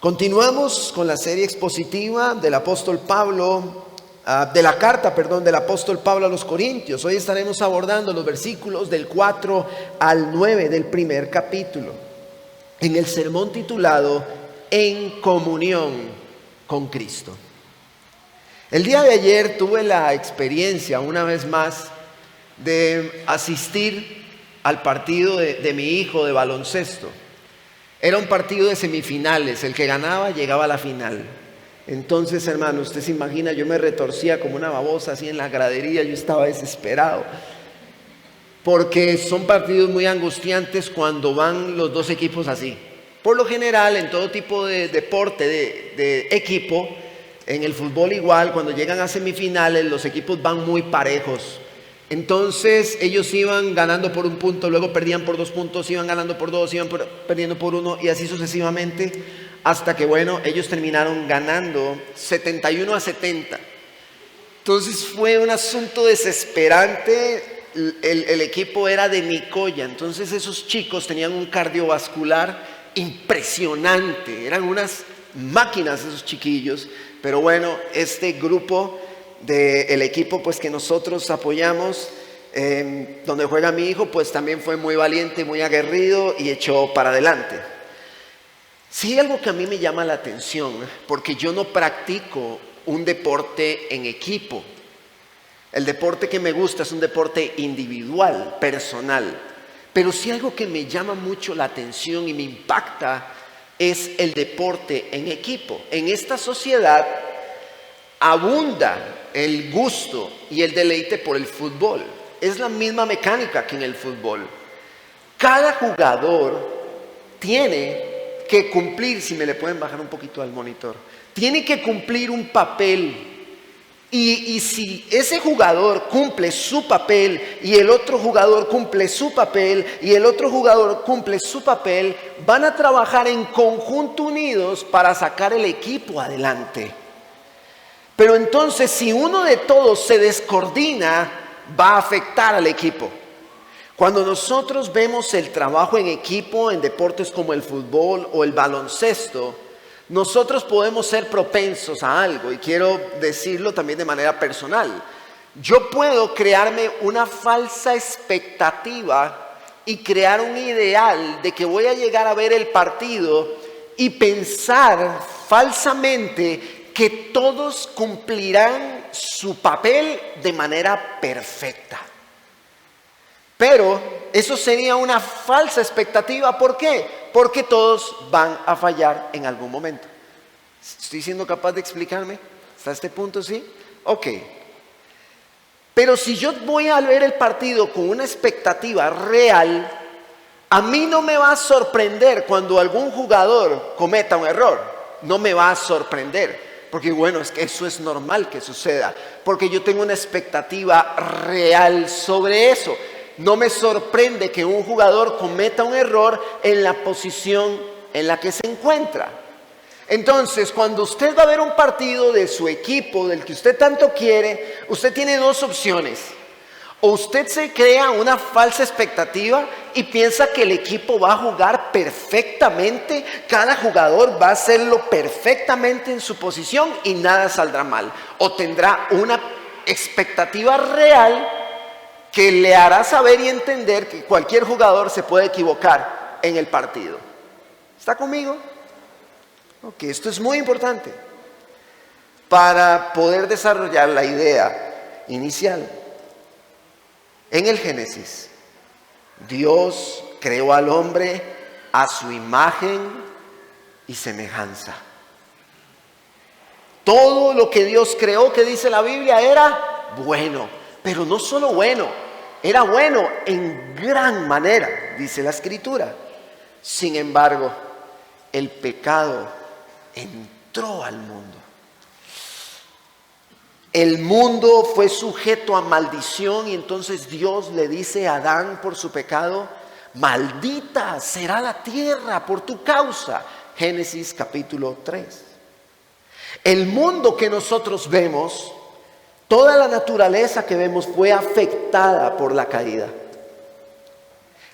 Continuamos con la serie expositiva del apóstol Pablo, de la carta del apóstol Pablo a los Corintios. Hoy estaremos abordando los versículos del 4 al 9 del primer capítulo, en el sermón titulado En comunión con Cristo. El día de ayer tuve la experiencia, una vez más, de asistir al partido de mi hijo de baloncesto. Era un partido de semifinales, el que ganaba llegaba a la final. Entonces, hermano, usted se imagina, yo me retorcía como una babosa así en la gradería, yo estaba desesperado. Porque son partidos muy angustiantes cuando van los dos equipos así. Por lo general, en todo tipo de deporte, de equipo, en el fútbol igual, cuando llegan a semifinales, los equipos van muy parejos. Entonces ellos iban ganando por un punto, luego perdían por 2 puntos, iban ganando por 2, iban perdiendo por 1 y así sucesivamente, hasta que ellos terminaron ganando 71-70. Entonces fue un asunto desesperante. El equipo era de Nicoya, entonces esos chicos tenían un cardiovascular impresionante, eran unas máquinas esos chiquillos. Pero bueno, este grupo del equipo pues que nosotros apoyamos, donde juega mi hijo, pues también fue muy valiente, muy aguerrido y echó para adelante. Sí, hay algo que a mí me llama la atención, porque yo no practico un deporte en equipo. El deporte que me gusta es un deporte individual, personal. Pero sí algo que me llama mucho la atención y me impacta es el deporte en equipo. En esta sociedad abunda el gusto y el deleite por el fútbol. Es la misma mecánica que en el fútbol. Cada jugador tiene que cumplir, si me le pueden bajar un poquito al monitor, tiene que cumplir un papel. Y si ese jugador cumple su papel y el otro jugador cumple su papel y el otro jugador cumple su papel, van a trabajar en conjunto unidos para sacar el equipo adelante. Pero entonces, si uno de todos se descoordina, va a afectar al equipo. Cuando nosotros vemos el trabajo en equipo en deportes como el fútbol o el baloncesto, nosotros podemos ser propensos a algo, y quiero decirlo también de manera personal. Yo puedo crearme una falsa expectativa y crear un ideal de que voy a llegar a ver el partido y pensar falsamente que todos cumplirán su papel de manera perfecta. Pero eso sería una falsa expectativa. ¿Por qué? Porque todos van a fallar en algún momento. ¿Estoy siendo capaz de explicarme? ¿Hasta este punto sí? Ok. Pero si yo voy a ver el partido con una expectativa real, a mí no me va a sorprender cuando algún jugador cometa un error. No me va a sorprender. Porque es que eso es normal que suceda. Porque yo tengo una expectativa real sobre eso. No me sorprende que un jugador cometa un error en la posición en la que se encuentra. Entonces, cuando usted va a ver un partido de su equipo, del que usted tanto quiere, usted tiene 2 opciones. O usted se crea una falsa expectativa y piensa que el equipo va a jugar perfectamente, cada jugador va a hacerlo perfectamente en su posición y nada saldrá mal. O tendrá una expectativa real que le hará saber y entender que cualquier jugador se puede equivocar en el partido. ¿Está conmigo? Ok, esto es muy importante para poder desarrollar la idea inicial. En el Génesis, Dios creó al hombre a su imagen y semejanza. Todo lo que Dios creó, que dice la Biblia, era bueno. Pero no solo bueno, era bueno en gran manera, dice la Escritura. Sin embargo, el pecado entró al mundo. El mundo fue sujeto a maldición y entonces Dios le dice a Adán por su pecado: maldita será la tierra por tu causa. Génesis capítulo 3. El mundo que nosotros vemos, toda la naturaleza que vemos fue afectada por la caída.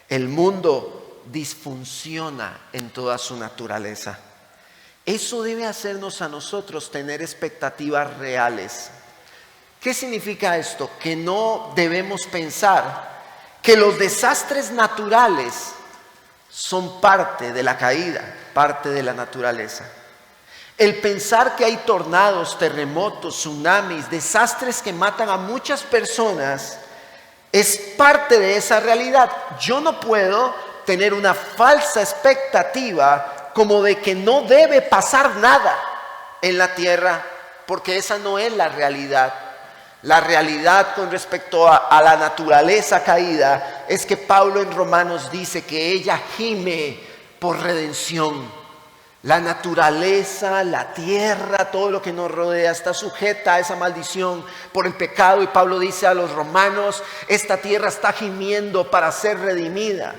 El mundo disfunciona en toda su naturaleza. Eso debe hacernos a nosotros tener expectativas reales. ¿Qué significa esto? Que no debemos pensar que los desastres naturales son parte de la caída, parte de la naturaleza. El pensar que hay tornados, terremotos, tsunamis, desastres que matan a muchas personas es parte de esa realidad. Yo no puedo tener una falsa expectativa como de que no debe pasar nada en la tierra, porque esa no es la realidad. La realidad con respecto a la naturaleza caída es que Pablo en Romanos dice que ella gime por redención. La naturaleza, la tierra, todo lo que nos rodea está sujeta a esa maldición por el pecado. Y Pablo dice a los romanos, esta tierra está gimiendo para ser redimida.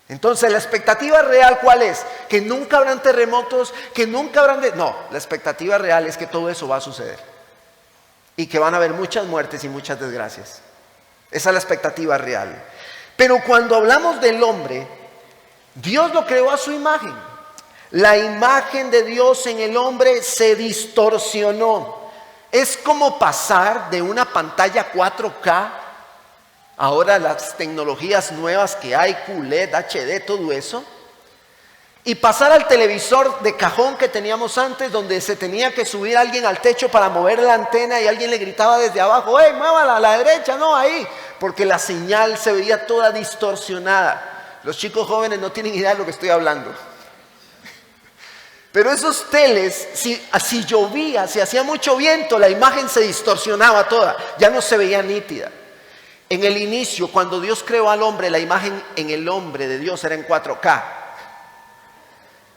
Entonces la expectativa real, ¿cuál es? Que nunca habrán terremotos, que nunca habrán... No, la expectativa real es que todo eso va a suceder. Y que van a haber muchas muertes y muchas desgracias. Esa es la expectativa real. Pero cuando hablamos del hombre, Dios lo creó a su imagen. La imagen de Dios en el hombre se distorsionó. Es como pasar de una pantalla 4K, ahora las tecnologías nuevas que hay, QLED, HD, todo eso, y pasar al televisor de cajón que teníamos antes, donde se tenía que subir alguien al techo para mover la antena y alguien le gritaba desde abajo, ¡hey, muévala a la derecha, no ahí! Porque la señal se veía toda distorsionada. Los chicos jóvenes no tienen idea de lo que estoy hablando. Pero esos teles, si llovía, si hacía mucho viento, la imagen se distorsionaba toda, ya no se veía nítida. En el inicio, cuando Dios creó al hombre, la imagen en el hombre de Dios era en 4K.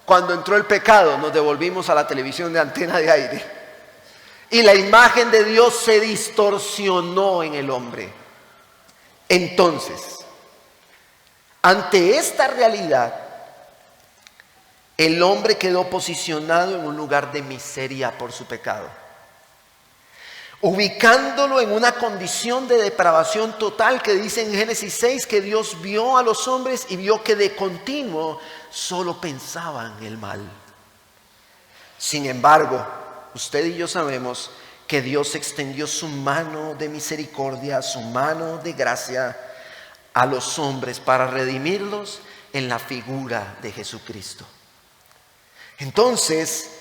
Cuando entró el pecado, nos devolvimos a la televisión de antena de aire. Y la imagen de Dios se distorsionó en el hombre. Entonces, ante esta realidad, el hombre quedó posicionado en un lugar de miseria por su pecado, ubicándolo en una condición de depravación total que dice en Génesis 6 que Dios vio a los hombres y vio que de continuo solo pensaban el mal. Sin embargo, usted y yo sabemos que Dios extendió su mano de misericordia, su mano de gracia a los hombres para redimirlos en la figura de Jesucristo. Entonces,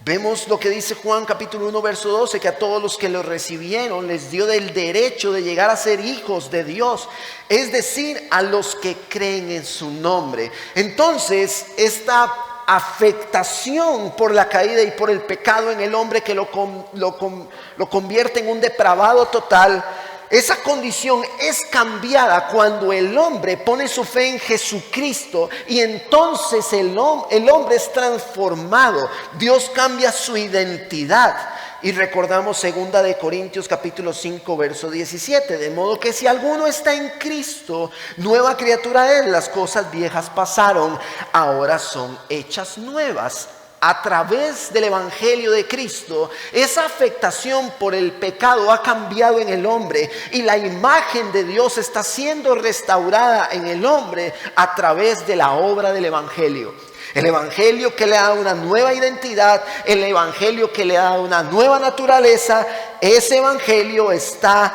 vemos lo que dice Juan capítulo 1 verso 12, que a todos los que lo recibieron les dio el derecho de llegar a ser hijos de Dios, es decir, a los que creen en su nombre. Entonces, esta afectación por la caída y por el pecado en el hombre que lo convierte en un depravado total, esa condición es cambiada cuando el hombre pone su fe en Jesucristo y entonces el hombre es transformado. Dios cambia su identidad. Y recordamos 2 de Corintios capítulo 5 verso 17. De modo que si alguno está en Cristo, nueva criatura es. Las cosas viejas pasaron, ahora son hechas nuevas. A través del Evangelio de Cristo, esa afectación por el pecado ha cambiado en el hombre y la imagen de Dios está siendo restaurada en el hombre a través de la obra del Evangelio. El Evangelio que le da una nueva identidad, el Evangelio que le da una nueva naturaleza, ese Evangelio está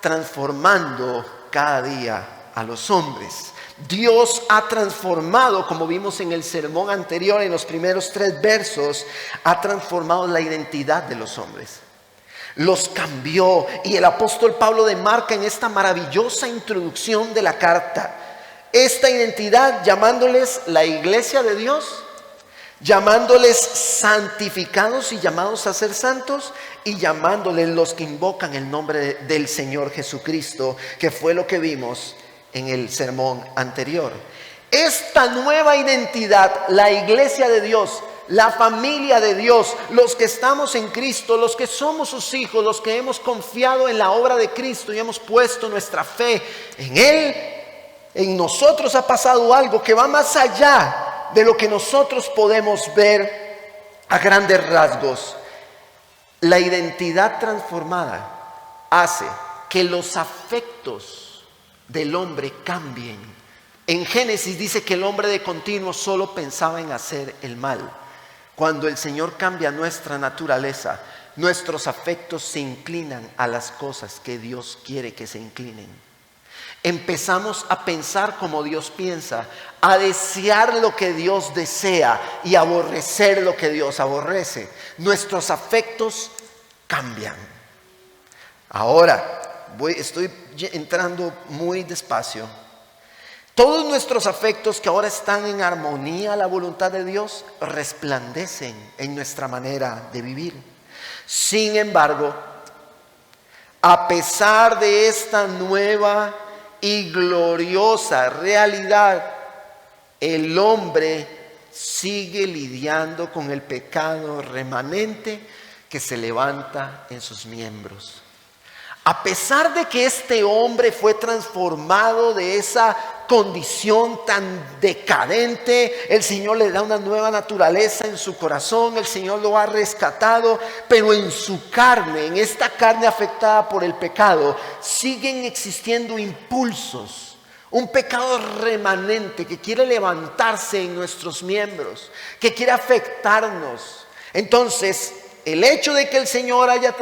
transformando cada día a los hombres. Dios ha transformado, como vimos en el sermón anterior, en los primeros 3 versos, ha transformado la identidad de los hombres. Los cambió y el apóstol Pablo demarca en esta maravillosa introducción de la carta esta identidad llamándoles la iglesia de Dios, llamándoles santificados y llamados a ser santos y llamándoles los que invocan el nombre del Señor Jesucristo, que fue lo que vimos en el sermón anterior. Esta nueva identidad, la iglesia de Dios, la familia de Dios, los que estamos en Cristo, los que somos sus hijos, los que hemos confiado en la obra de Cristo y hemos puesto nuestra fe en Él, en nosotros ha pasado algo que va más allá de lo que nosotros podemos ver a grandes rasgos. La identidad transformada hace que los afectos del hombre cambien. En Génesis dice que el hombre de continuo solo pensaba en hacer el mal. Cuando el Señor cambia nuestra naturaleza, nuestros afectos se inclinan a las cosas que Dios quiere que se inclinen. Empezamos a pensar como Dios piensa, a desear lo que Dios desea y a aborrecer lo que Dios aborrece. Nuestros afectos cambian. Ahora, estoy entrando muy despacio. Todos nuestros afectos que ahora están en armonía a la voluntad de Dios resplandecen en nuestra manera de vivir. Sin embargo, a pesar de esta nueva y gloriosa realidad, el hombre sigue lidiando con el pecado remanente que se levanta en sus miembros. A pesar de que este hombre fue transformado de esa condición tan decadente, el Señor le da una nueva naturaleza en su corazón, el Señor lo ha rescatado, pero en su carne, en esta carne afectada por el pecado, siguen existiendo impulsos, un pecado remanente que quiere levantarse en nuestros miembros, que quiere afectarnos. Entonces, el hecho de que el Señor haya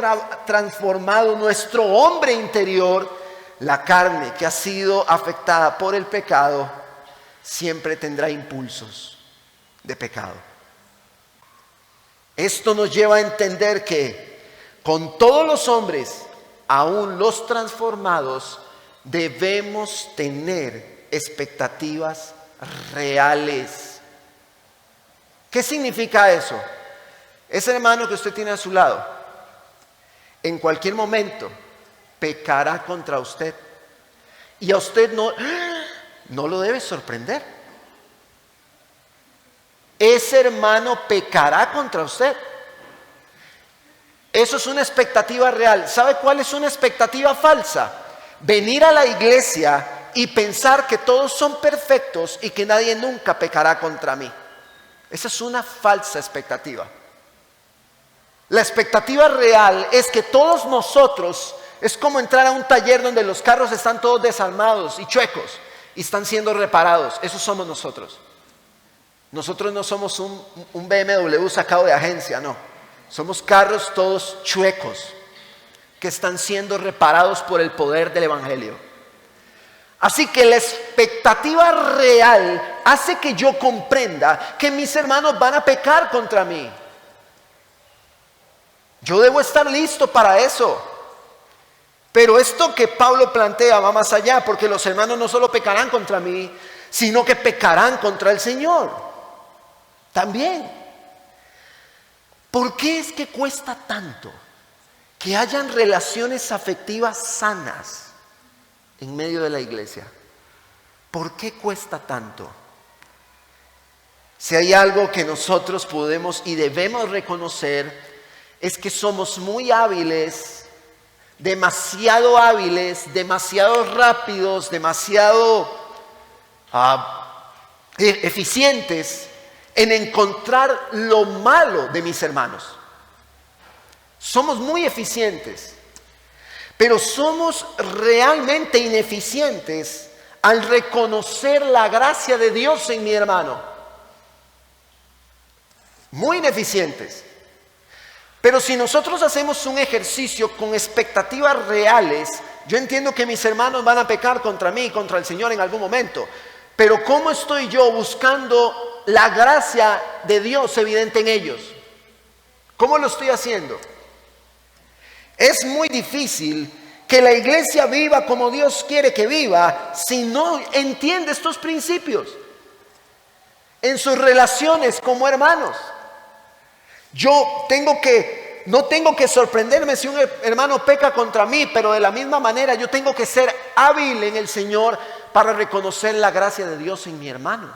transformado nuestro hombre interior, la carne que ha sido afectada por el pecado, siempre tendrá impulsos de pecado. Esto nos lleva a entender que con todos los hombres, aún los transformados, debemos tener expectativas reales. ¿Qué significa eso? Ese hermano que usted tiene a su lado, en cualquier momento pecará contra usted. Y a usted no lo debe sorprender. Ese hermano pecará contra usted. Eso es una expectativa real. ¿Sabe cuál es una expectativa falsa? Venir a la iglesia y pensar que todos son perfectos y que nadie nunca pecará contra mí. Esa es una falsa expectativa. La expectativa real es que todos nosotros, es como entrar a un taller donde los carros están todos desarmados y chuecos y están siendo reparados. Eso somos nosotros. Nosotros no somos un BMW sacado de agencia, no. Somos carros todos chuecos que están siendo reparados por el poder del Evangelio. Así que la expectativa real hace que yo comprenda que mis hermanos van a pecar contra mí. Yo debo estar listo para eso. Pero esto que Pablo plantea va más allá, porque los hermanos no solo pecarán contra mí, sino que pecarán contra el Señor también. ¿Por qué es que cuesta tanto que hayan relaciones afectivas sanas en medio de la iglesia? ¿Por qué cuesta tanto? Si hay algo que nosotros podemos y debemos reconocer, es que somos muy hábiles, demasiado rápidos, demasiado eficientes en encontrar lo malo de mis hermanos. Somos muy eficientes, pero somos realmente ineficientes al reconocer la gracia de Dios en mi hermano. Muy ineficientes. Pero si nosotros hacemos un ejercicio con expectativas reales, yo entiendo que mis hermanos van a pecar contra mí y contra el Señor en algún momento. Pero ¿cómo estoy yo buscando la gracia de Dios evidente en ellos? ¿Cómo lo estoy haciendo? Es muy difícil que la iglesia viva como Dios quiere que viva si no entiende estos principios en sus relaciones como hermanos. No tengo que sorprenderme si un hermano peca contra mí, pero de la misma manera yo tengo que ser hábil en el Señor para reconocer la gracia de Dios en mi hermano.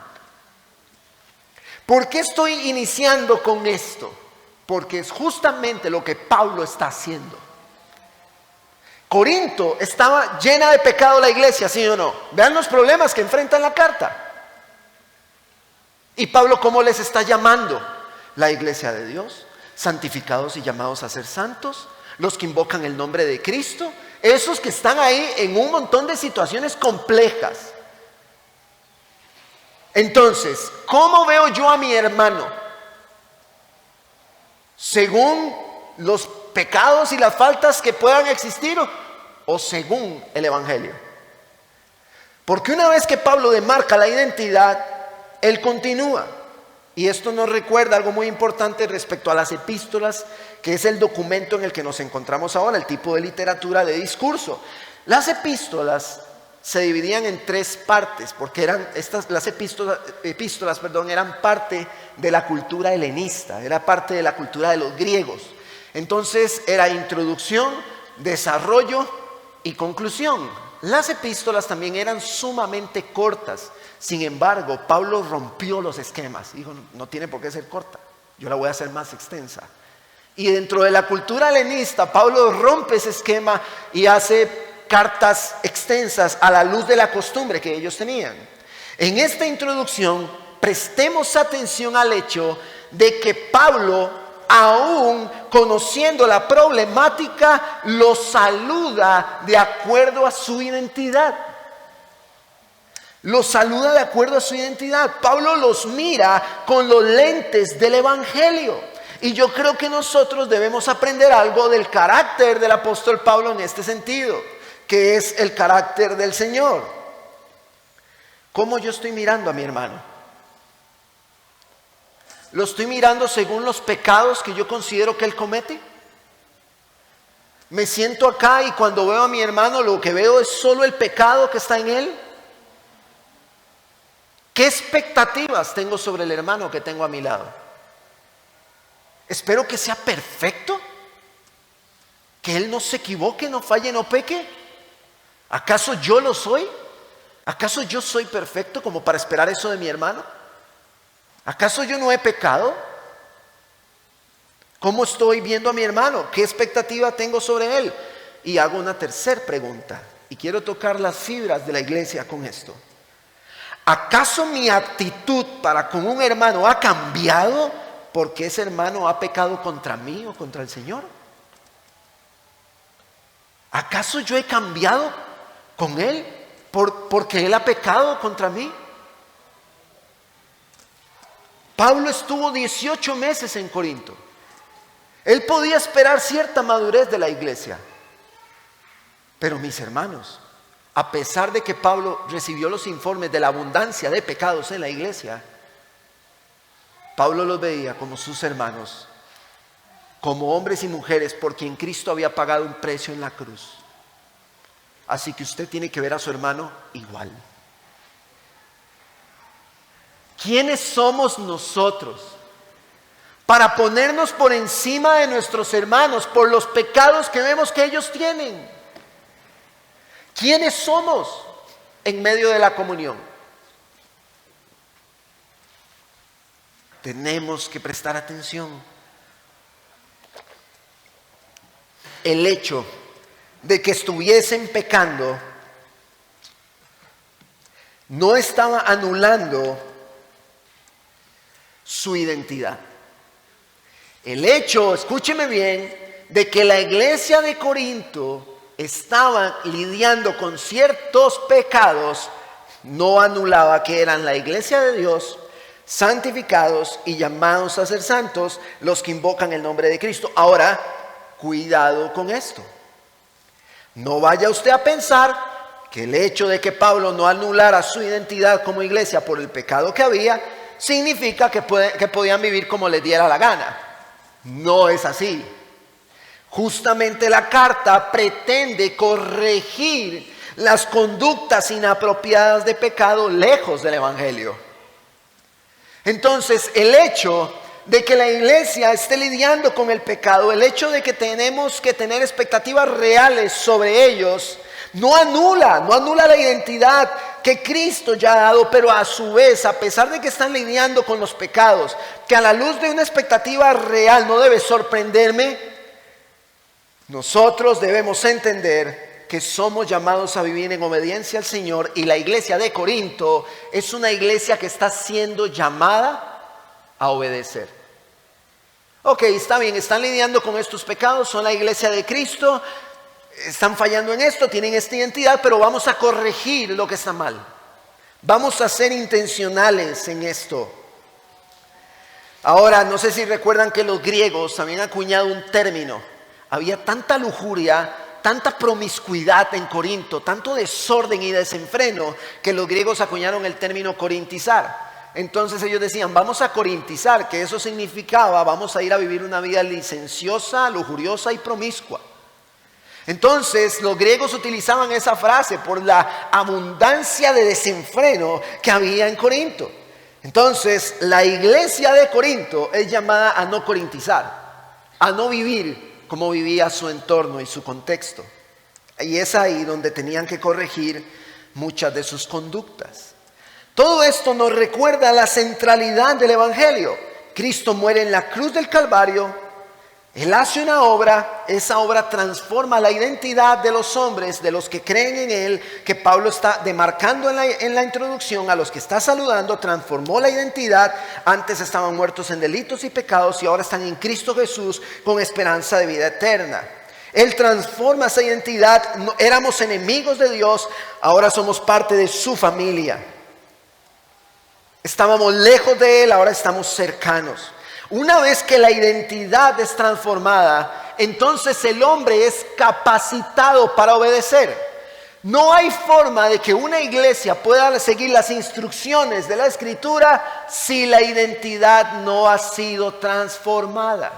¿Por qué estoy iniciando con esto? Porque es justamente lo que Pablo está haciendo. Corinto estaba llena de pecado la iglesia, ¿sí o no? Vean los problemas que enfrenta en la carta. Y Pablo, ¿cómo les está llamando? La iglesia de Dios, santificados y llamados a ser santos, los que invocan el nombre de Cristo, esos que están ahí en un montón de situaciones complejas. Entonces, ¿cómo veo yo a mi hermano? según los pecados y las faltas que puedan existir o según el Evangelio. Porque una vez que Pablo demarca la identidad, él continúa. Y esto nos recuerda algo muy importante respecto a las epístolas, que es el documento en el que nos encontramos ahora, el tipo de literatura de discurso. Las epístolas se dividían en tres partes, porque las epístolas eran parte de la cultura helenista, era parte de la cultura de los griegos. Entonces era introducción, desarrollo y conclusión. Las epístolas también eran sumamente cortas. Sin embargo, Pablo rompió los esquemas. Dijo, no tiene por qué ser corta, yo la voy a hacer más extensa. Y dentro de la cultura helenista, Pablo rompe ese esquema y hace cartas extensas a la luz de la costumbre que ellos tenían. En esta introducción, prestemos atención al hecho de que Pablo, aún conociendo la problemática, los saluda de acuerdo a su identidad. Los saluda de acuerdo a su identidad. Pablo los mira con los lentes del Evangelio. Y yo creo que nosotros debemos aprender algo del carácter del apóstol Pablo en este sentido, que es el carácter del Señor. ¿Cómo yo estoy mirando a mi hermano? ¿Lo estoy mirando según los pecados que yo considero que él comete? ¿Me siento acá y cuando veo a mi hermano lo que veo es solo el pecado que está en él? ¿Qué expectativas tengo sobre el hermano que tengo a mi lado? ¿Espero que sea perfecto? ¿Que él no se equivoque, no falle, no peque? ¿Acaso yo lo soy? ¿Acaso yo soy perfecto como para esperar eso de mi hermano? ¿Acaso yo no he pecado? ¿Cómo estoy viendo a mi hermano? ¿Qué expectativa tengo sobre él? Y hago una tercera pregunta, y quiero tocar las fibras de la iglesia con esto. ¿Acaso mi actitud para con un hermano ha cambiado porque ese hermano ha pecado contra mí o contra el Señor? ¿Acaso yo he cambiado con él porque él ha pecado contra mí? Pablo estuvo 18 meses en Corinto. Él podía esperar cierta madurez de la iglesia. Pero mis hermanos, a pesar de que Pablo recibió los informes de la abundancia de pecados en la iglesia, Pablo los veía como sus hermanos, como hombres y mujeres por quien Cristo había pagado un precio en la cruz. Así que usted tiene que ver a su hermano igual. ¿Quiénes somos nosotros para ponernos por encima de nuestros hermanos por los pecados que vemos que ellos tienen? ¿Quiénes somos en medio de la comunión? Tenemos que prestar atención. El hecho de que estuviesen pecando no estaba anulando su identidad. El hecho, escúcheme bien, de que la iglesia de Corinto estaban lidiando con ciertos pecados, no anulaba que eran la iglesia de Dios, santificados y llamados a ser santos, los que invocan el nombre de Cristo. Ahora, cuidado con esto. No vaya usted a pensar que el hecho de que Pablo no anulara su identidad como iglesia por el pecado que había, significa que podían vivir como les diera la gana. No es así. Justamente la carta pretende corregir las conductas inapropiadas de pecado lejos del Evangelio. Entonces, el hecho de que la iglesia esté lidiando con el pecado, el hecho de que tenemos que tener expectativas reales sobre ellos, no anula la identidad que Cristo ya ha dado, pero a su vez, a pesar de que están lidiando con los pecados, que a la luz de una expectativa real no debe sorprenderme, nosotros debemos entender que somos llamados a vivir en obediencia al Señor, y la iglesia de Corinto es una iglesia que está siendo llamada a obedecer. Ok, está bien, están lidiando con estos pecados, son la iglesia de Cristo, están fallando en esto, tienen esta identidad, pero vamos a corregir lo que está mal. Vamos a ser intencionales en esto. Ahora, no sé si recuerdan que los griegos habían acuñado un término. Había tanta lujuria, tanta promiscuidad en Corinto, tanto desorden y desenfreno, que los griegos acuñaron el término corintizar. Entonces ellos decían, vamos a corintizar, que eso significaba, vamos a ir a vivir una vida licenciosa, lujuriosa y promiscua. Entonces los griegos utilizaban esa frase por la abundancia de desenfreno que había en Corinto. Entonces la iglesia de Corinto es llamada a no corintizar, a no vivir como vivía su entorno y su contexto. Y es ahí donde tenían que corregir muchas de sus conductas. Todo esto nos recuerda la centralidad del Evangelio. Cristo muere en la cruz del Calvario. Él hace una obra, esa obra transforma la identidad de los hombres, de los que creen en Él, que Pablo está demarcando en la introducción, a los que está saludando, transformó la identidad. Antes estaban muertos en delitos y pecados y ahora están en Cristo Jesús con esperanza de vida eterna. Él transforma esa identidad, éramos enemigos de Dios, ahora somos parte de su familia. Estábamos lejos de Él, ahora estamos cercanos. Una vez que la identidad es transformada, entonces el hombre es capacitado para obedecer. No hay forma de que una iglesia pueda seguir las instrucciones de la Escritura si la identidad no ha sido transformada.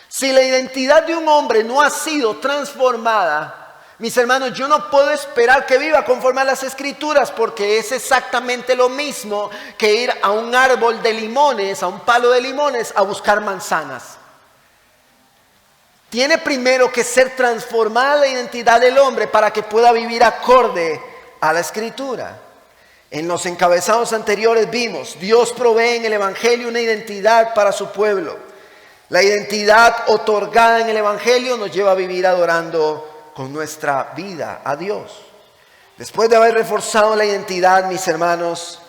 Si la identidad de un hombre no ha sido transformada, mis hermanos, yo no puedo esperar que viva conforme a las Escrituras, porque es exactamente lo mismo que ir a un árbol de limones, a un palo de limones, a buscar manzanas. Tiene primero que ser transformada la identidad del hombre para que pueda vivir acorde a la Escritura. En los encabezados anteriores vimos, Dios provee en el Evangelio una identidad para su pueblo. La identidad otorgada en el Evangelio nos lleva a vivir adorando con nuestra vida a Dios. Después de haber reforzado la identidad, mis hermanos,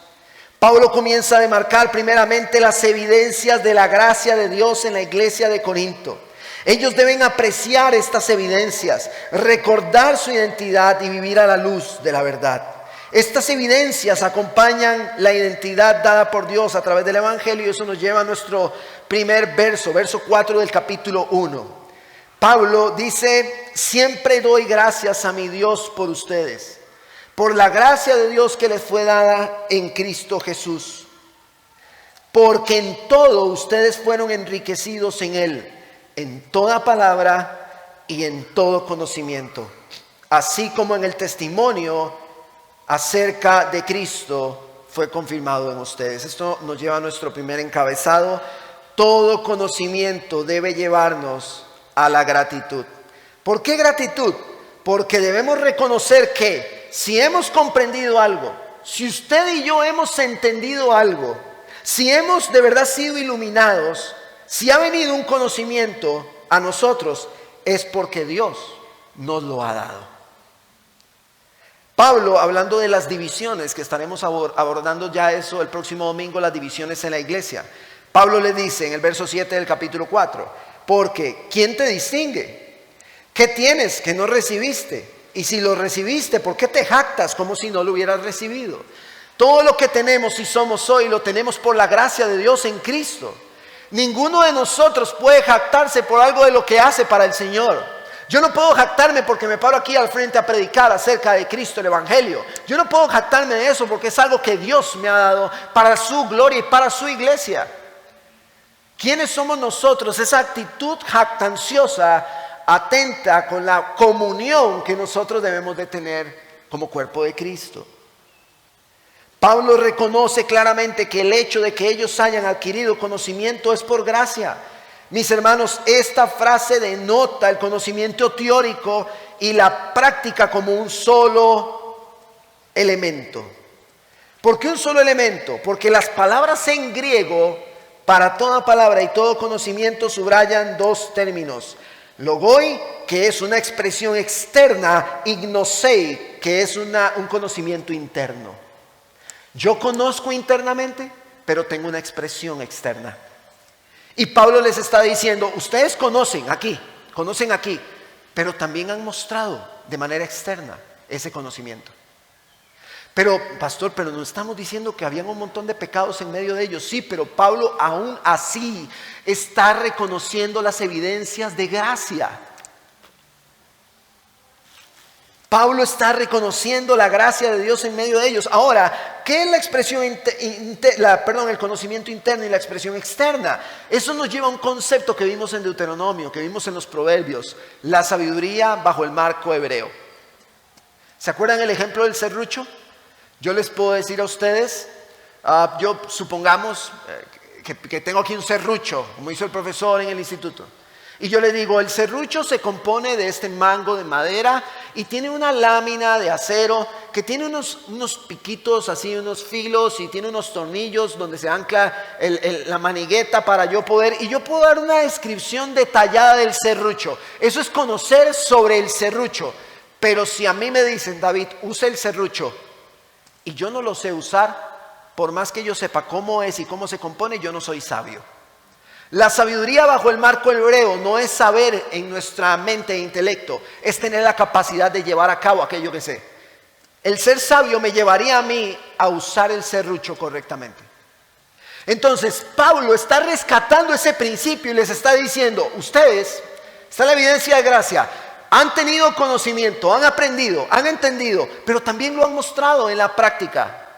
Pablo comienza a demarcar primeramente las evidencias de la gracia de Dios en la iglesia de Corinto. Ellos deben apreciar estas evidencias, recordar su identidad y vivir a la luz de la verdad. Estas evidencias acompañan la identidad dada por Dios a través del Evangelio, y eso nos lleva a nuestro primer verso 4 del capítulo 1. Pablo dice, siempre doy gracias a mi Dios por ustedes, por la gracia de Dios que les fue dada en Cristo Jesús, porque en todo ustedes fueron enriquecidos en Él, en toda palabra y en todo conocimiento, así como en el testimonio acerca de Cristo fue confirmado en ustedes. Esto nos lleva a nuestro primer encabezado. Todo conocimiento debe llevarnos a la gratitud. ¿Por qué gratitud? Porque debemos reconocer que si hemos comprendido algo, si usted y yo hemos entendido algo, si hemos de verdad sido iluminados, si ha venido un conocimiento a nosotros, es porque Dios nos lo ha dado. Pablo, hablando de las divisiones, que estaremos abordando ya eso el próximo domingo, las divisiones en la iglesia. Pablo le dice en el verso 7 del capítulo 4, porque ¿quién te distingue? ¿Qué tienes que no recibiste? Y si lo recibiste, ¿por qué te jactas como si no lo hubieras recibido? Todo lo que tenemos y somos hoy lo tenemos por la gracia de Dios en Cristo. Ninguno de nosotros puede jactarse por algo de lo que hace para el Señor. Yo no puedo jactarme porque me paro aquí al frente a predicar acerca de Cristo, el Evangelio. Yo no puedo jactarme de eso porque es algo que Dios me ha dado para su gloria y para su iglesia. ¿Quiénes somos nosotros? Esa actitud jactanciosa atenta con la comunión que nosotros debemos de tener como cuerpo de Cristo. Pablo reconoce claramente que el hecho de que ellos hayan adquirido conocimiento es por gracia. Mis hermanos, esta frase denota el conocimiento teórico y la práctica como un solo elemento. ¿Por qué un solo elemento? Porque las palabras en griego, para toda palabra y todo conocimiento, subrayan dos términos. Logoi, que es una expresión externa, y gnosei, que es un conocimiento interno. Yo conozco internamente, pero tengo una expresión externa. Y Pablo les está diciendo, ustedes conocen aquí, pero también han mostrado de manera externa ese conocimiento. Pero, pastor, pero no estamos diciendo que habían un montón de pecados en medio de ellos. Sí, pero Pablo aún así está reconociendo las evidencias de gracia. Pablo está reconociendo la gracia de Dios en medio de ellos. Ahora, ¿qué es la expresión el conocimiento interno y la expresión externa? Eso nos lleva a un concepto que vimos en Deuteronomio, que vimos en los Proverbios, la sabiduría bajo el marco hebreo. ¿Se acuerdan el ejemplo del serrucho? Yo les puedo decir a ustedes, yo supongamos que tengo aquí un serrucho, como hizo el profesor en el instituto. Y yo le digo, el serrucho se compone de este mango de madera y tiene una lámina de acero que tiene unos piquitos así, unos filos, y tiene unos tornillos donde se ancla la manigueta para yo poder, y yo puedo dar una descripción detallada del serrucho. Eso es conocer sobre el serrucho. Pero si a mí me dicen, David, usa el serrucho, y yo no lo sé usar, por más que yo sepa cómo es y cómo se compone, yo no soy sabio. La sabiduría bajo el marco hebreo no es saber en nuestra mente e intelecto, es tener la capacidad de llevar a cabo aquello que sé. El ser sabio me llevaría a mí a usar el serrucho correctamente. Entonces, Pablo está rescatando ese principio y les está diciendo, ustedes, está la evidencia de gracia, han tenido conocimiento, han aprendido, han entendido, pero también lo han mostrado en la práctica.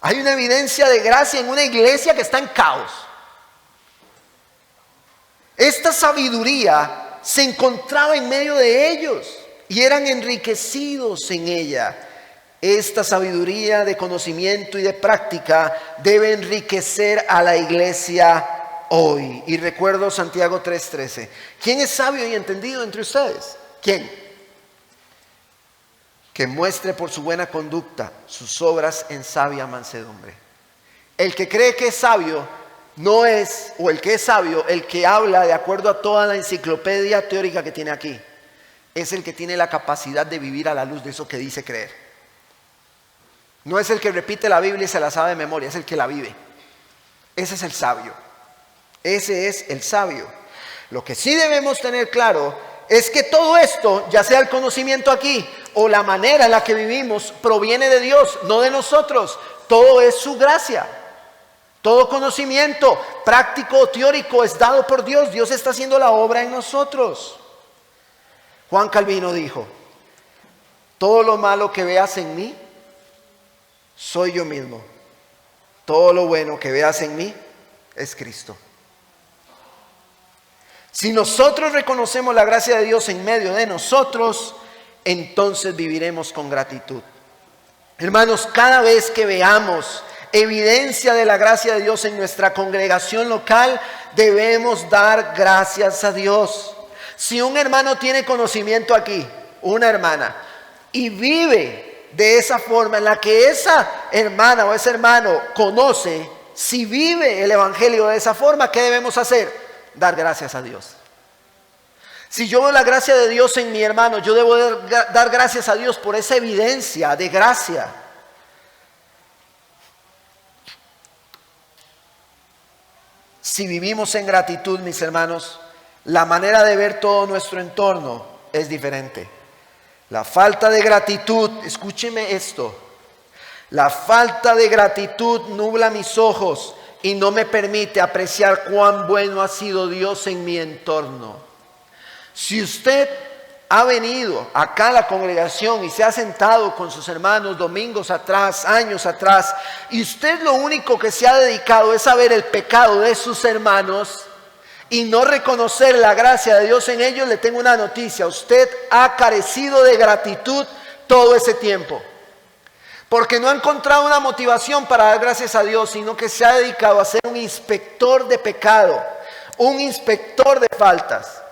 Hay una evidencia de gracia en una iglesia que está en caos. Esta sabiduría se encontraba en medio de ellos y eran enriquecidos en ella. Esta sabiduría de conocimiento y de práctica debe enriquecer a la iglesia hoy. Y recuerdo Santiago 3:13. ¿Quién es sabio y entendido entre ustedes? ¿Quién? Que muestre por su buena conducta sus obras en sabia mansedumbre. El que cree que es sabio no es, o el que es sabio, el que habla de acuerdo a toda la enciclopedia teórica que tiene aquí. Es el que tiene la capacidad de vivir a la luz de eso que dice creer. No es el que repite la Biblia y se la sabe de memoria, es el que la vive. Ese es el sabio. Ese es el sabio. Lo que sí debemos tener claro es que todo esto, ya sea el conocimiento aquí o la manera en la que vivimos, proviene de Dios, no de nosotros. Todo es su gracia. Todo conocimiento práctico o teórico es dado por Dios. Dios está haciendo la obra en nosotros. Juan Calvino dijo, todo lo malo que veas en mí, soy yo mismo. Todo lo bueno que veas en mí, es Cristo. Si nosotros reconocemos la gracia de Dios en medio de nosotros, entonces viviremos con gratitud. Hermanos, cada vez que veamos evidencia de la gracia de Dios en nuestra congregación local, debemos dar gracias a Dios. Si un hermano tiene conocimiento aquí, una hermana, y vive de esa forma en la que esa hermana o ese hermano conoce, si vive el evangelio de esa forma, ¿qué debemos hacer? Dar gracias a Dios. Si yo veo la gracia de Dios en mi hermano, yo debo dar gracias a Dios por esa evidencia de gracia. Si vivimos en gratitud, mis hermanos, la manera de ver todo nuestro entorno es diferente. La falta de gratitud, escúcheme esto, la falta de gratitud nubla mis ojos y no me permite apreciar cuán bueno ha sido Dios en mi entorno. Si usted ha venido acá a la congregación y se ha sentado con sus hermanos domingos atrás, años atrás, y usted lo único que se ha dedicado es a ver el pecado de sus hermanos y no reconocer la gracia de Dios en ellos, le tengo una noticia: usted ha carecido de gratitud todo ese tiempo, porque no ha encontrado una motivación para dar gracias a Dios, sino que se ha dedicado a ser un inspector de pecado, un inspector de faltas.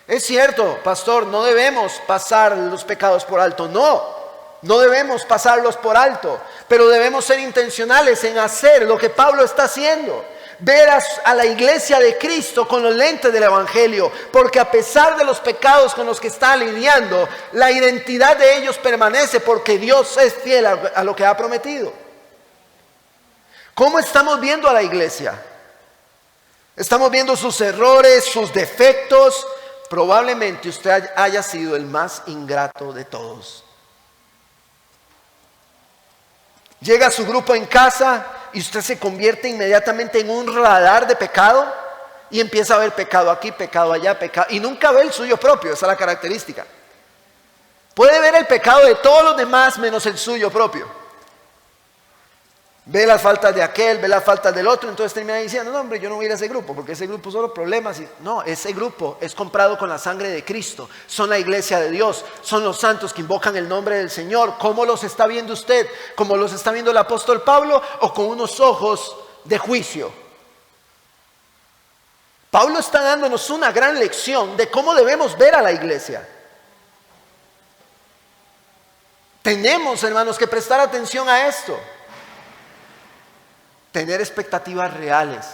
Es cierto, pastor, no debemos pasar los pecados por alto. No debemos pasarlos por alto, pero debemos ser intencionales en hacer lo que Pablo está haciendo. Ver a la iglesia de Cristo con los lentes del evangelio, porque a pesar de los pecados con los que está lidiando, la identidad de ellos permanece, porque Dios es fiel a lo que ha prometido. ¿Cómo estamos viendo a la iglesia? ¿Estamos viendo sus errores, sus defectos? Probablemente usted haya sido el más ingrato de todos. Llega a su grupo en casa y usted se convierte inmediatamente en un radar de pecado y empieza a ver pecado aquí, pecado allá, pecado, y nunca ve el suyo propio. Esa es la característica. Puede ver el pecado de todos los demás menos el suyo propio. Ve las faltas de aquel, ve las faltas del otro, entonces termina diciendo, no hombre, yo no voy a ir a ese grupo, porque ese grupo solo problemas. No, ese grupo es comprado con la sangre de Cristo, son la iglesia de Dios, son los santos que invocan el nombre del Señor. ¿Cómo los está viendo usted? ¿Cómo los está viendo el apóstol Pablo? ¿O con unos ojos de juicio? Pablo está dándonos una gran lección de cómo debemos ver a la iglesia. Tenemos, hermanos, que prestar atención a esto. Tener expectativas reales,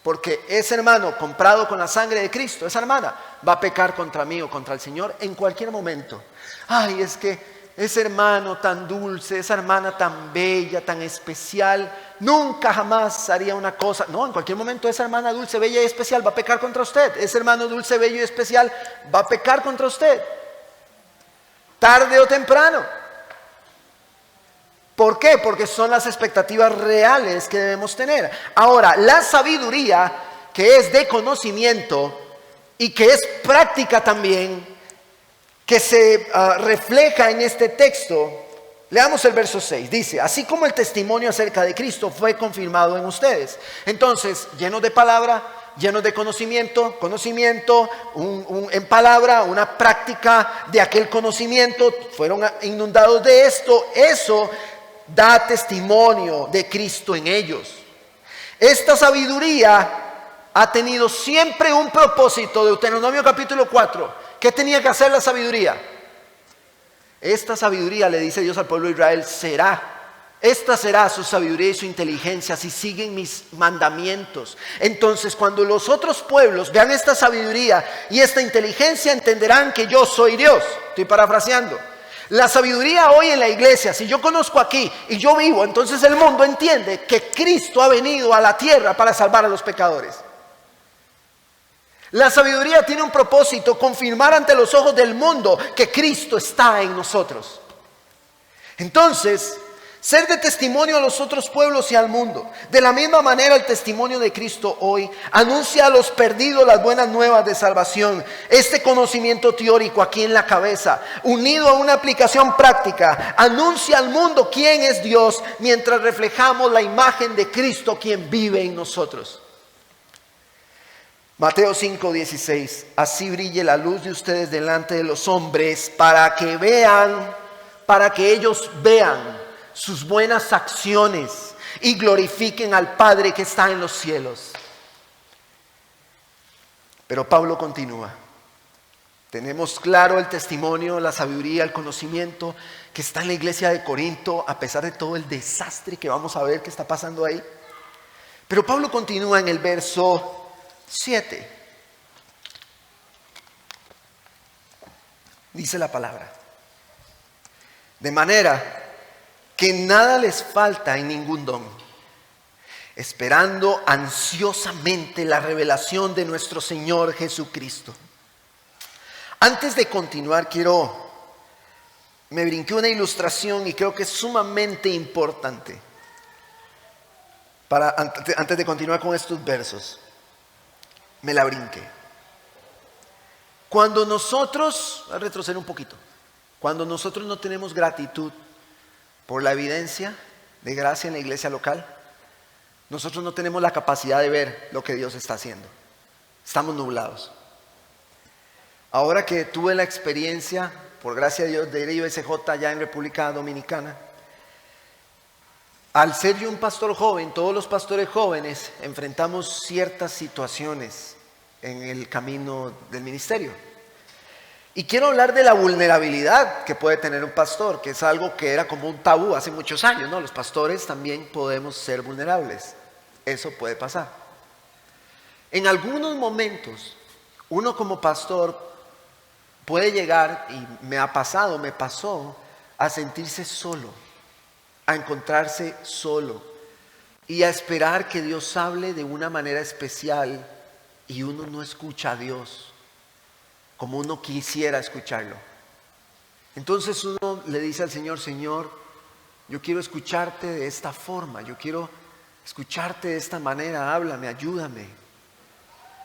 porque ese hermano comprado con la sangre de Cristo, esa hermana va a pecar contra mí o contra el Señor en cualquier momento. Ay, es que ese hermano tan dulce, esa hermana tan bella, tan especial, nunca jamás haría una cosa. No, en cualquier momento esa hermana dulce, bella y especial va a pecar contra usted. Ese hermano dulce, bello y especial va a pecar contra usted, tarde o temprano. ¿Por qué? Porque son las expectativas reales que debemos tener. Ahora, la sabiduría, que es de conocimiento y que es práctica también, que se refleja en este texto. Leamos el verso 6, dice, así como el testimonio acerca de Cristo fue confirmado en ustedes. Entonces, llenos de palabra, llenos de conocimiento, en palabra, una práctica de aquel conocimiento, fueron inundados de esto, eso da testimonio de Cristo en ellos. Esta sabiduría ha tenido siempre un propósito. Deuteronomio capítulo 4. ¿Qué tenía que hacer la sabiduría? Esta sabiduría, le dice Dios al pueblo de Israel, esta será su sabiduría y su inteligencia si siguen mis mandamientos. Entonces, cuando los otros pueblos vean esta sabiduría y esta inteligencia, entenderán que yo soy Dios. Estoy parafraseando. La sabiduría hoy en la iglesia, si yo conozco aquí y yo vivo, entonces el mundo entiende que Cristo ha venido a la tierra para salvar a los pecadores. La sabiduría tiene un propósito: confirmar ante los ojos del mundo que Cristo está en nosotros. Entonces, ser de testimonio a los otros pueblos y al mundo. De la misma manera, el testimonio de Cristo hoy anuncia a los perdidos las buenas nuevas de salvación. Este conocimiento teórico aquí en la cabeza, unido a una aplicación práctica, anuncia al mundo quién es Dios, mientras reflejamos la imagen de Cristo, quien vive en nosotros. Mateo 5:16, así brille la luz de ustedes delante de los hombres, para que ellos vean sus buenas acciones y glorifiquen al Padre que está en los cielos. Pero Pablo continúa. Tenemos claro el testimonio, la sabiduría, el conocimiento que está en la iglesia de Corinto, a pesar de todo el desastre que vamos a ver que está pasando ahí. Pero Pablo continúa en el verso 7. Dice la palabra: de manera que nada les falta en ningún don, esperando ansiosamente la revelación de nuestro Señor Jesucristo. Antes de continuar, me brinqué una ilustración y creo que es sumamente importante antes de continuar con estos versos. Me la brinqué. Cuando nosotros, voy a retroceder un poquito, cuando nosotros no tenemos gratitud por la evidencia de gracia en la iglesia local, nosotros no tenemos la capacidad de ver lo que Dios está haciendo. Estamos nublados. Ahora que tuve la experiencia, por gracia de Dios, de ir a IBCJ allá en República Dominicana, al ser yo un pastor joven, todos los pastores jóvenes enfrentamos ciertas situaciones en el camino del ministerio. Y quiero hablar de la vulnerabilidad que puede tener un pastor, que es algo que era como un tabú hace muchos años, ¿no? Los pastores también podemos ser vulnerables. Eso puede pasar. En algunos momentos, uno como pastor puede llegar, y me pasó, a sentirse solo, a encontrarse solo y a esperar que Dios hable de una manera especial y uno no escucha a Dios como uno quisiera escucharlo. Entonces uno le dice al Señor: Señor, Yo quiero escucharte de esta forma, yo quiero escucharte de esta manera, háblame, ayúdame.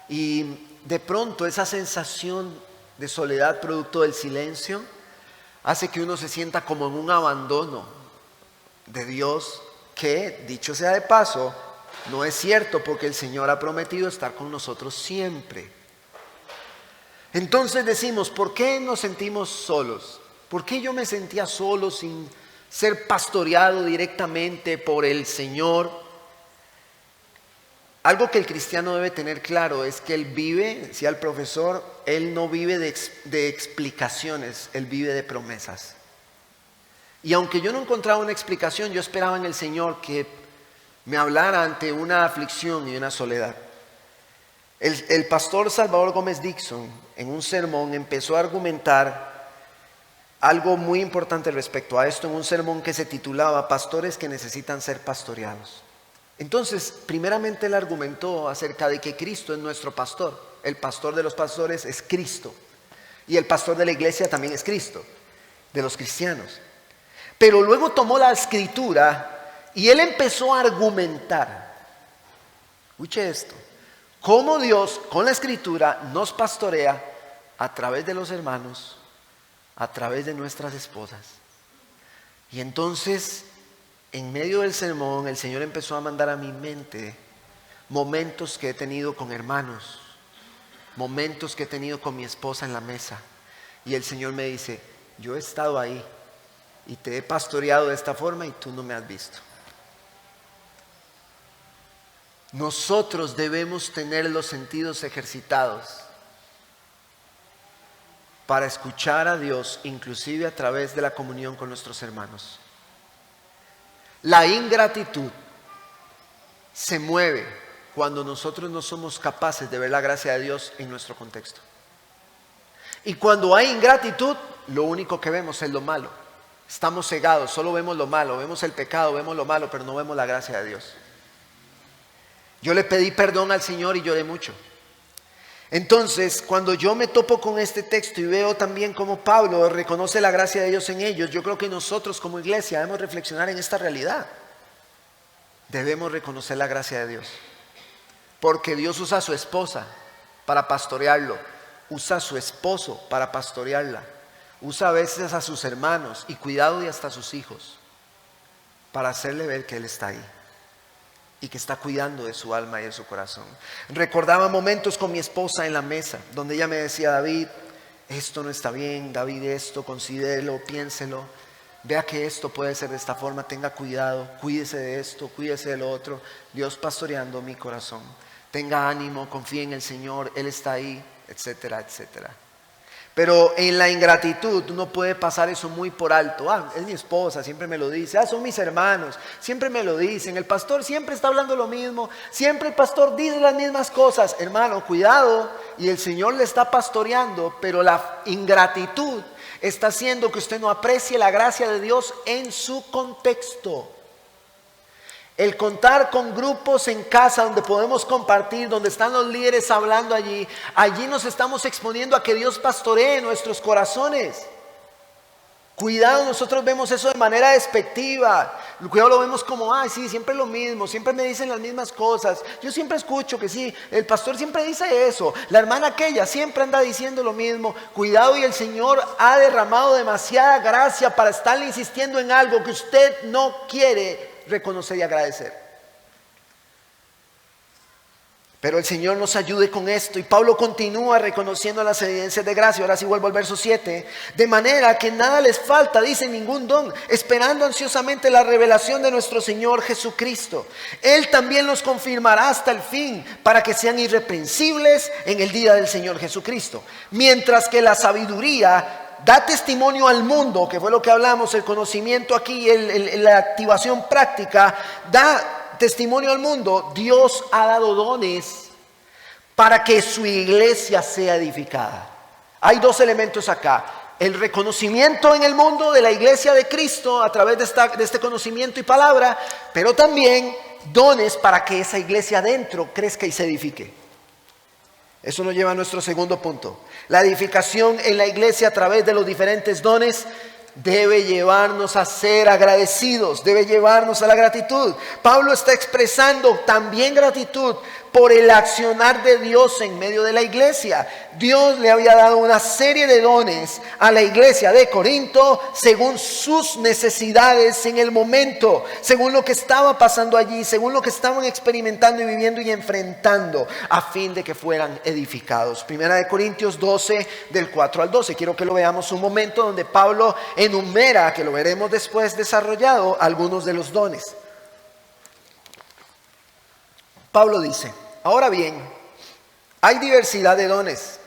Y de pronto esa sensación de soledad producto del silencio hace que uno se sienta como en un abandono de Dios, que, dicho sea de paso, no es cierto, porque el Señor ha prometido estar con nosotros siempre. Entonces decimos, ¿por qué nos sentimos solos? ¿Por qué yo me sentía solo sin ser pastoreado directamente por el Señor? Algo que el cristiano debe tener claro es que él vive, decía el profesor, él no vive de explicaciones, él vive de promesas. Y aunque yo no encontraba una explicación, yo esperaba en el Señor que me hablara ante una aflicción y una soledad. El pastor Salvador Gómez Dixon, en un sermón, empezó a argumentar algo muy importante respecto a esto, en un sermón que se titulaba Pastores que necesitan ser pastoreados. Entonces, primeramente él argumentó acerca de que Cristo es nuestro pastor. El pastor de los pastores es Cristo. Y el pastor de la iglesia también es Cristo, de los cristianos. Pero luego tomó la escritura y él empezó a argumentar. Escuche esto. Cómo Dios con la escritura nos pastorea a través de los hermanos, a través de nuestras esposas. Y entonces, en medio del sermón, el Señor empezó a mandar a mi mente momentos que he tenido con hermanos, momentos que he tenido con mi esposa en la mesa. Y el Señor me dice, yo he estado ahí y te he pastoreado de esta forma y tú no me has visto. Nosotros debemos tener los sentidos ejercitados para escuchar a Dios, inclusive a través de la comunión con nuestros hermanos. La ingratitud se mueve cuando nosotros no somos capaces de ver la gracia de Dios en nuestro contexto. Y cuando hay ingratitud, lo único que vemos es lo malo. Estamos cegados, solo vemos lo malo, vemos el pecado, vemos lo malo, pero no vemos la gracia de Dios. Yo le pedí perdón al Señor y lloré mucho. Entonces, cuando yo me topo con este texto y veo también cómo Pablo reconoce la gracia de Dios en ellos, yo creo que nosotros como iglesia debemos reflexionar en esta realidad. Debemos reconocer la gracia de Dios. Porque Dios usa a su esposa para pastorearlo, usa a su esposo para pastorearla, usa a veces a sus hermanos y cuidado y hasta a sus hijos para hacerle ver que Él está ahí y que está cuidando de su alma y de su corazón. Recordaba momentos con mi esposa en la mesa, donde ella me decía, David, esto no está bien, David, esto, considérelo, piénselo, vea que esto puede ser de esta forma, tenga cuidado, cuídese de esto, cuídese de lo otro. Dios pastoreando mi corazón. Tenga ánimo, confíe en el Señor, Él está ahí, etcétera, etcétera. Pero en la ingratitud uno puede pasar eso muy por alto. Es mi esposa, siempre me lo dice. Son mis hermanos, siempre me lo dicen. El pastor siempre está hablando lo mismo. Siempre el pastor dice las mismas cosas. Hermano, cuidado. Y el Señor le está pastoreando, pero la ingratitud está haciendo que usted no aprecie la gracia de Dios en su contexto. El contar con grupos en casa donde podemos compartir, donde están los líderes hablando allí nos estamos exponiendo a que Dios pastoree nuestros corazones. Cuidado, nosotros vemos eso de manera despectiva. Cuidado, lo vemos como, sí, siempre lo mismo, siempre me dicen las mismas cosas. Yo siempre escucho que sí, el pastor siempre dice eso, la hermana aquella siempre anda diciendo lo mismo. Cuidado, y el Señor ha derramado demasiada gracia para estarle insistiendo en algo que usted no quiere reconocer y agradecer. Pero el Señor nos ayude con esto. Y Pablo continúa reconociendo las evidencias de gracia. Ahora sí vuelvo al verso 7. De manera que nada les falta, dice, ningún don, esperando ansiosamente la revelación de nuestro Señor Jesucristo. Él también los confirmará hasta el fin, para que sean irreprensibles en el día del Señor Jesucristo. Mientras que la sabiduría da testimonio al mundo, que fue lo que hablamos, el conocimiento aquí, la activación práctica, da testimonio al mundo. Dios ha dado dones para que su iglesia sea edificada. Hay dos elementos acá: el reconocimiento en el mundo de la iglesia de Cristo a través de este conocimiento y palabra, pero también dones para que esa iglesia adentro crezca y se edifique. Eso nos lleva a nuestro segundo punto. La edificación en la iglesia a través de los diferentes dones debe llevarnos a ser agradecidos, debe llevarnos a la gratitud. Pablo está expresando también gratitud por el accionar de Dios en medio de la iglesia. Dios le había dado una serie de dones a la iglesia de Corinto según sus necesidades en el momento, según lo que estaba pasando allí, según lo que estaban experimentando y viviendo y enfrentando, a fin de que fueran edificados. Primera de Corintios 12, del 4 al 12. Quiero que lo veamos un momento, donde Pablo enumera, que lo veremos después desarrollado, algunos de los dones. Pablo dice: ahora bien, hay diversidad de dones,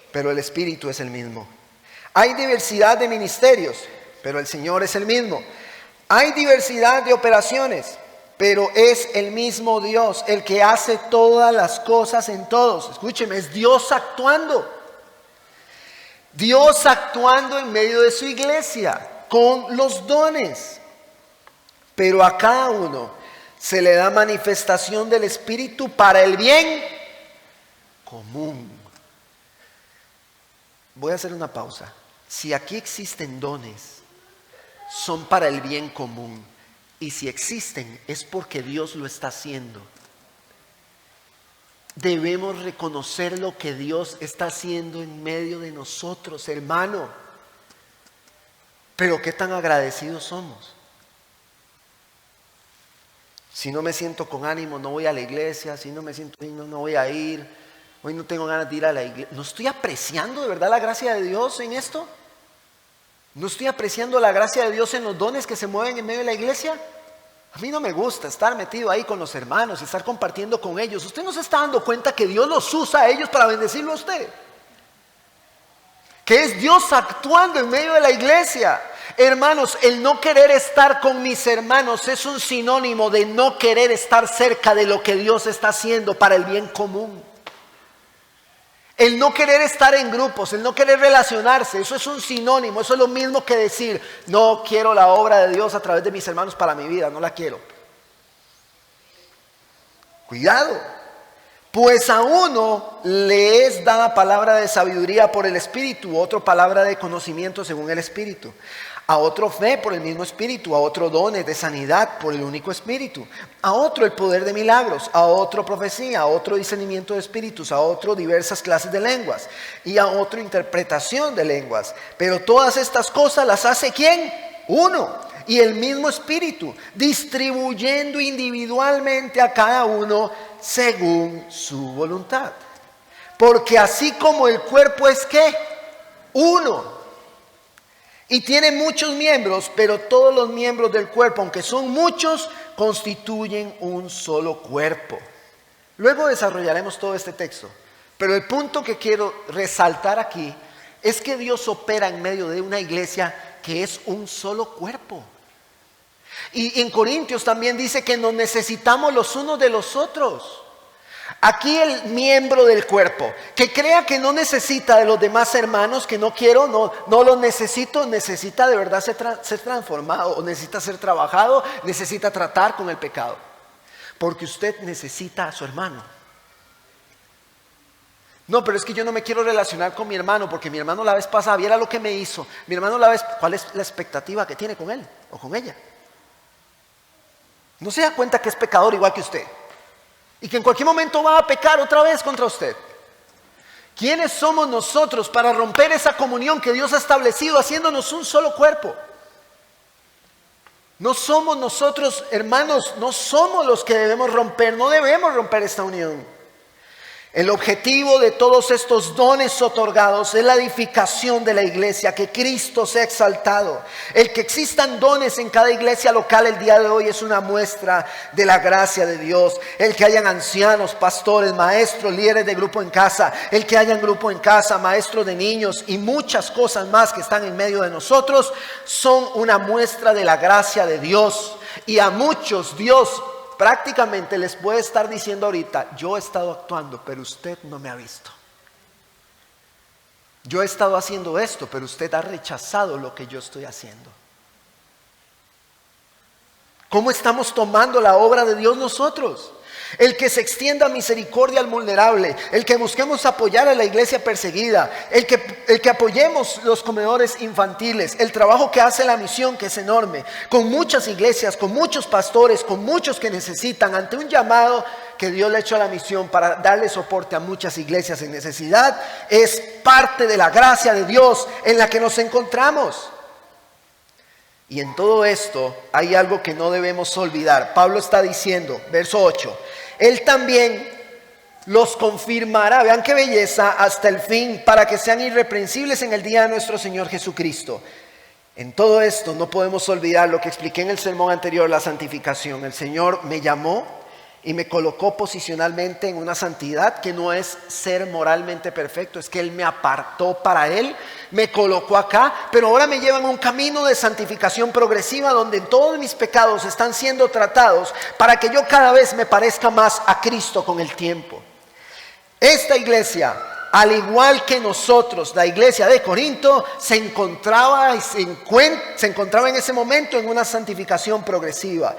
pero el Espíritu es el mismo. Hay diversidad de ministerios, pero el Señor es el mismo. Hay diversidad de operaciones, pero es el mismo Dios el que hace todas las cosas en todos. Escúcheme, es Dios actuando. Dios actuando en medio de su iglesia con los dones. Pero a cada uno se le da manifestación del Espíritu para el bien común. Voy a hacer una pausa. Si aquí existen dones, son para el bien común. Y si existen, es porque Dios lo está haciendo. Debemos reconocer lo que Dios está haciendo en medio de nosotros, hermano. Pero qué tan agradecidos somos. Si no me siento con ánimo, no voy a la iglesia. Si no me siento digno, no voy a ir. Hoy no tengo ganas de ir a la iglesia. ¿No estoy apreciando de verdad la gracia de Dios en esto? ¿No estoy apreciando la gracia de Dios en los dones que se mueven en medio de la iglesia? A mí no me gusta estar metido ahí con los hermanos y estar compartiendo con ellos. ¿Usted no se está dando cuenta que Dios los usa a ellos para bendecirlo a usted? Que es Dios actuando en medio de la iglesia. Hermanos, el no querer estar con mis hermanos es un sinónimo de no querer estar cerca de lo que Dios está haciendo para el bien común. El no querer estar en grupos, el no querer relacionarse, eso es un sinónimo. Eso es lo mismo que decir: no quiero la obra de Dios a través de mis hermanos para mi vida, no la quiero. Cuidado. Pues a uno le es dada palabra de sabiduría por el Espíritu, otro palabra de conocimiento según el Espíritu. A otro fe por el mismo Espíritu, a otro dones de sanidad por el único Espíritu, a otro el poder de milagros, a otro profecía, a otro discernimiento de espíritus, a otro diversas clases de lenguas y a otro interpretación de lenguas. Pero todas estas cosas las hace ¿quién? Uno. Y el mismo Espíritu, distribuyendo individualmente a cada uno según su voluntad. Porque así como el cuerpo es ¿qué? Uno. Y tiene muchos miembros, pero todos los miembros del cuerpo, aunque son muchos, constituyen un solo cuerpo. Luego desarrollaremos todo este texto. Pero el punto que quiero resaltar aquí es que Dios opera en medio de una iglesia que es un solo cuerpo. Y en Corintios también dice que nos necesitamos los unos de los otros. Aquí el miembro del cuerpo que crea que no necesita de los demás hermanos, que no quiero, no los necesito, necesita de verdad ser transformado, o necesita ser trabajado, necesita tratar con el pecado. Porque usted necesita a su hermano. No, pero es que yo no me quiero relacionar con mi hermano porque mi hermano la vez pasada, viera lo que me hizo. Mi hermano ¿cuál es la expectativa que tiene con él o con ella? ¿No se da cuenta que es pecador igual que usted? Y que en cualquier momento va a pecar otra vez contra usted. ¿Quiénes somos nosotros para romper esa comunión que Dios ha establecido haciéndonos un solo cuerpo? No somos nosotros, hermanos, no somos los que debemos romper, no debemos romper esta unión. El objetivo de todos estos dones otorgados es la edificación de la iglesia, que Cristo sea exaltado. El que existan dones en cada iglesia local el día de hoy es una muestra de la gracia de Dios. El que hayan ancianos, pastores, maestros, líderes de grupo en casa, el que hayan grupo en casa, maestros de niños y muchas cosas más que están en medio de nosotros, son una muestra de la gracia de Dios. Y a muchos Dios prácticamente les puede estar diciendo ahorita: yo he estado actuando, pero usted no me ha visto. Yo he estado haciendo esto, pero usted ha rechazado lo que yo estoy haciendo. ¿Cómo estamos tomando la obra de Dios nosotros? el que se extienda misericordia al vulnerable, el que busquemos apoyar a la iglesia perseguida, el que apoyemos los comedores infantiles, el trabajo que hace la misión, que es enorme, con muchas iglesias, con muchos pastores, con muchos que necesitan, ante un llamado que Dios le ha hecho a la misión para darle soporte a muchas iglesias en necesidad. Es parte de la gracia de Dios en la que nos encontramos. Y en todo esto hay algo que no debemos olvidar. Pablo está diciendo, verso 8, Él también los confirmará, vean qué belleza, hasta el fin, para que sean irreprensibles en el día de nuestro Señor Jesucristo. En todo esto no podemos olvidar lo que expliqué en el sermón anterior, la santificación. El Señor me llamó y me colocó posicionalmente en una santidad que no es ser moralmente perfecto, es que Él me apartó para Él, me colocó acá, pero ahora me llevan a un camino de santificación progresiva donde todos mis pecados están siendo tratados para que yo cada vez me parezca más a Cristo con el tiempo. Esta iglesia, al igual que nosotros, la iglesia de Corinto, se encontraba en ese momento en una santificación progresiva.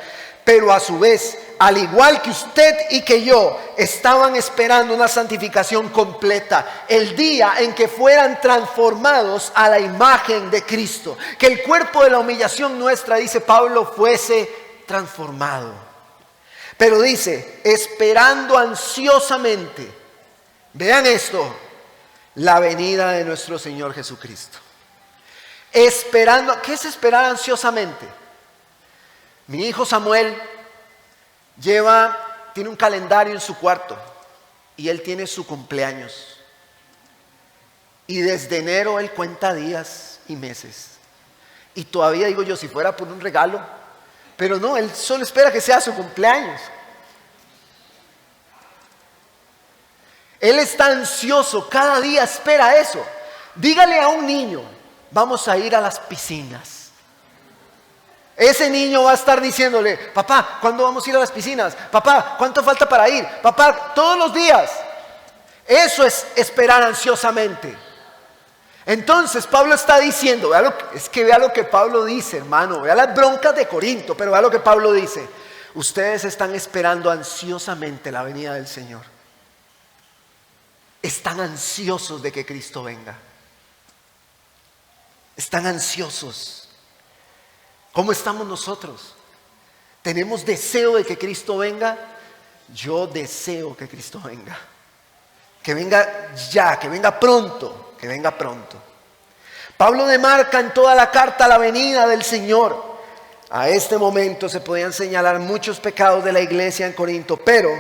Pero a su vez, al igual que usted y que yo, estaban esperando una santificación completa, el día en que fueran transformados a la imagen de Cristo, que el cuerpo de la humillación nuestra, dice Pablo, fuese transformado. Pero dice, esperando ansiosamente, vean esto, la venida de nuestro Señor Jesucristo. Esperando, ¿qué es esperar ansiosamente? Mi hijo Samuel tiene un calendario en su cuarto y él tiene su cumpleaños. Y desde enero él cuenta días y meses. Y todavía digo yo, si fuera por un regalo, pero no, él solo espera que sea su cumpleaños. Él está ansioso, cada día espera eso. Dígale a un niño, vamos a ir a las piscinas. Ese niño va a estar diciéndole, papá, ¿cuándo vamos a ir a las piscinas? Papá, ¿cuánto falta para ir? Papá, todos los días. Eso es esperar ansiosamente. Entonces Pablo está diciendo, vea lo que Pablo dice, hermano, vea las broncas de Corinto, pero vea lo que Pablo dice. Ustedes están esperando ansiosamente la venida del Señor. Están ansiosos de que Cristo venga. Están ansiosos. ¿Cómo estamos nosotros? ¿Tenemos deseo de que Cristo venga? Yo deseo que Cristo venga. Que venga ya, que venga pronto, que venga pronto. Pablo demarca en toda la carta la venida del Señor. A este momento se podían señalar muchos pecados de la iglesia en Corinto, pero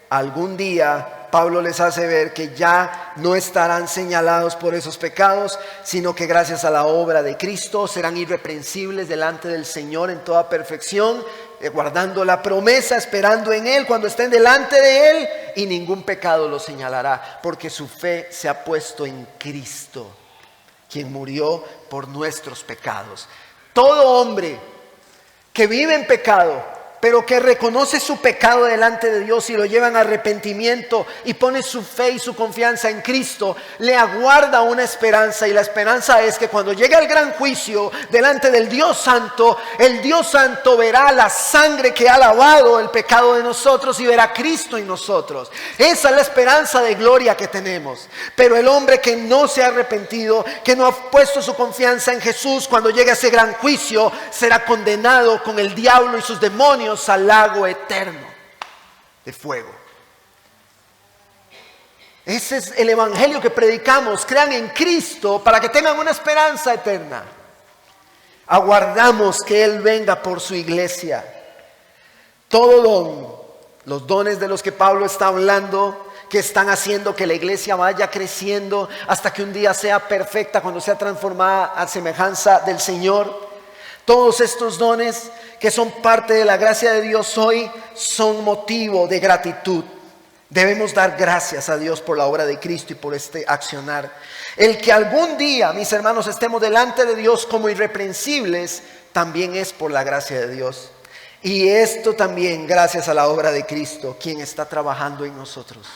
algún día Pablo les hace ver que ya no estarán señalados por esos pecados, sino que gracias a la obra de Cristo serán irreprensibles delante del Señor en toda perfección, guardando la promesa, esperando en Él cuando estén delante de Él, y ningún pecado los señalará, porque su fe se ha puesto en Cristo, quien murió por nuestros pecados. Todo hombre que vive en pecado, pero que reconoce su pecado delante de Dios y lo lleva en arrepentimiento y pone su fe y su confianza en Cristo, le aguarda una esperanza, y la esperanza es que cuando llegue el gran juicio delante del Dios Santo, el Dios Santo verá la sangre que ha lavado el pecado de nosotros y verá a Cristo en nosotros. Esa es la esperanza de gloria que tenemos. Pero el hombre que no se ha arrepentido, que no ha puesto su confianza en Jesús, cuando llegue ese gran juicio, será condenado con el diablo y sus demonios al lago eterno de fuego. Ese es el evangelio que predicamos. Crean en Cristo para que tengan una esperanza eterna. Aguardamos que Él venga por su iglesia. Todo don, los dones de los que Pablo está hablando, que están haciendo que la iglesia vaya creciendo hasta que un día sea perfecta, cuando sea transformada a semejanza del Señor. Todos estos dones que son parte de la gracia de Dios hoy son motivo de gratitud. Debemos dar gracias a Dios por la obra de Cristo y por este accionar. El que algún día, mis hermanos, estemos delante de Dios como irreprensibles, también es por la gracia de Dios. Y esto también gracias a la obra de Cristo, quien está trabajando en nosotros.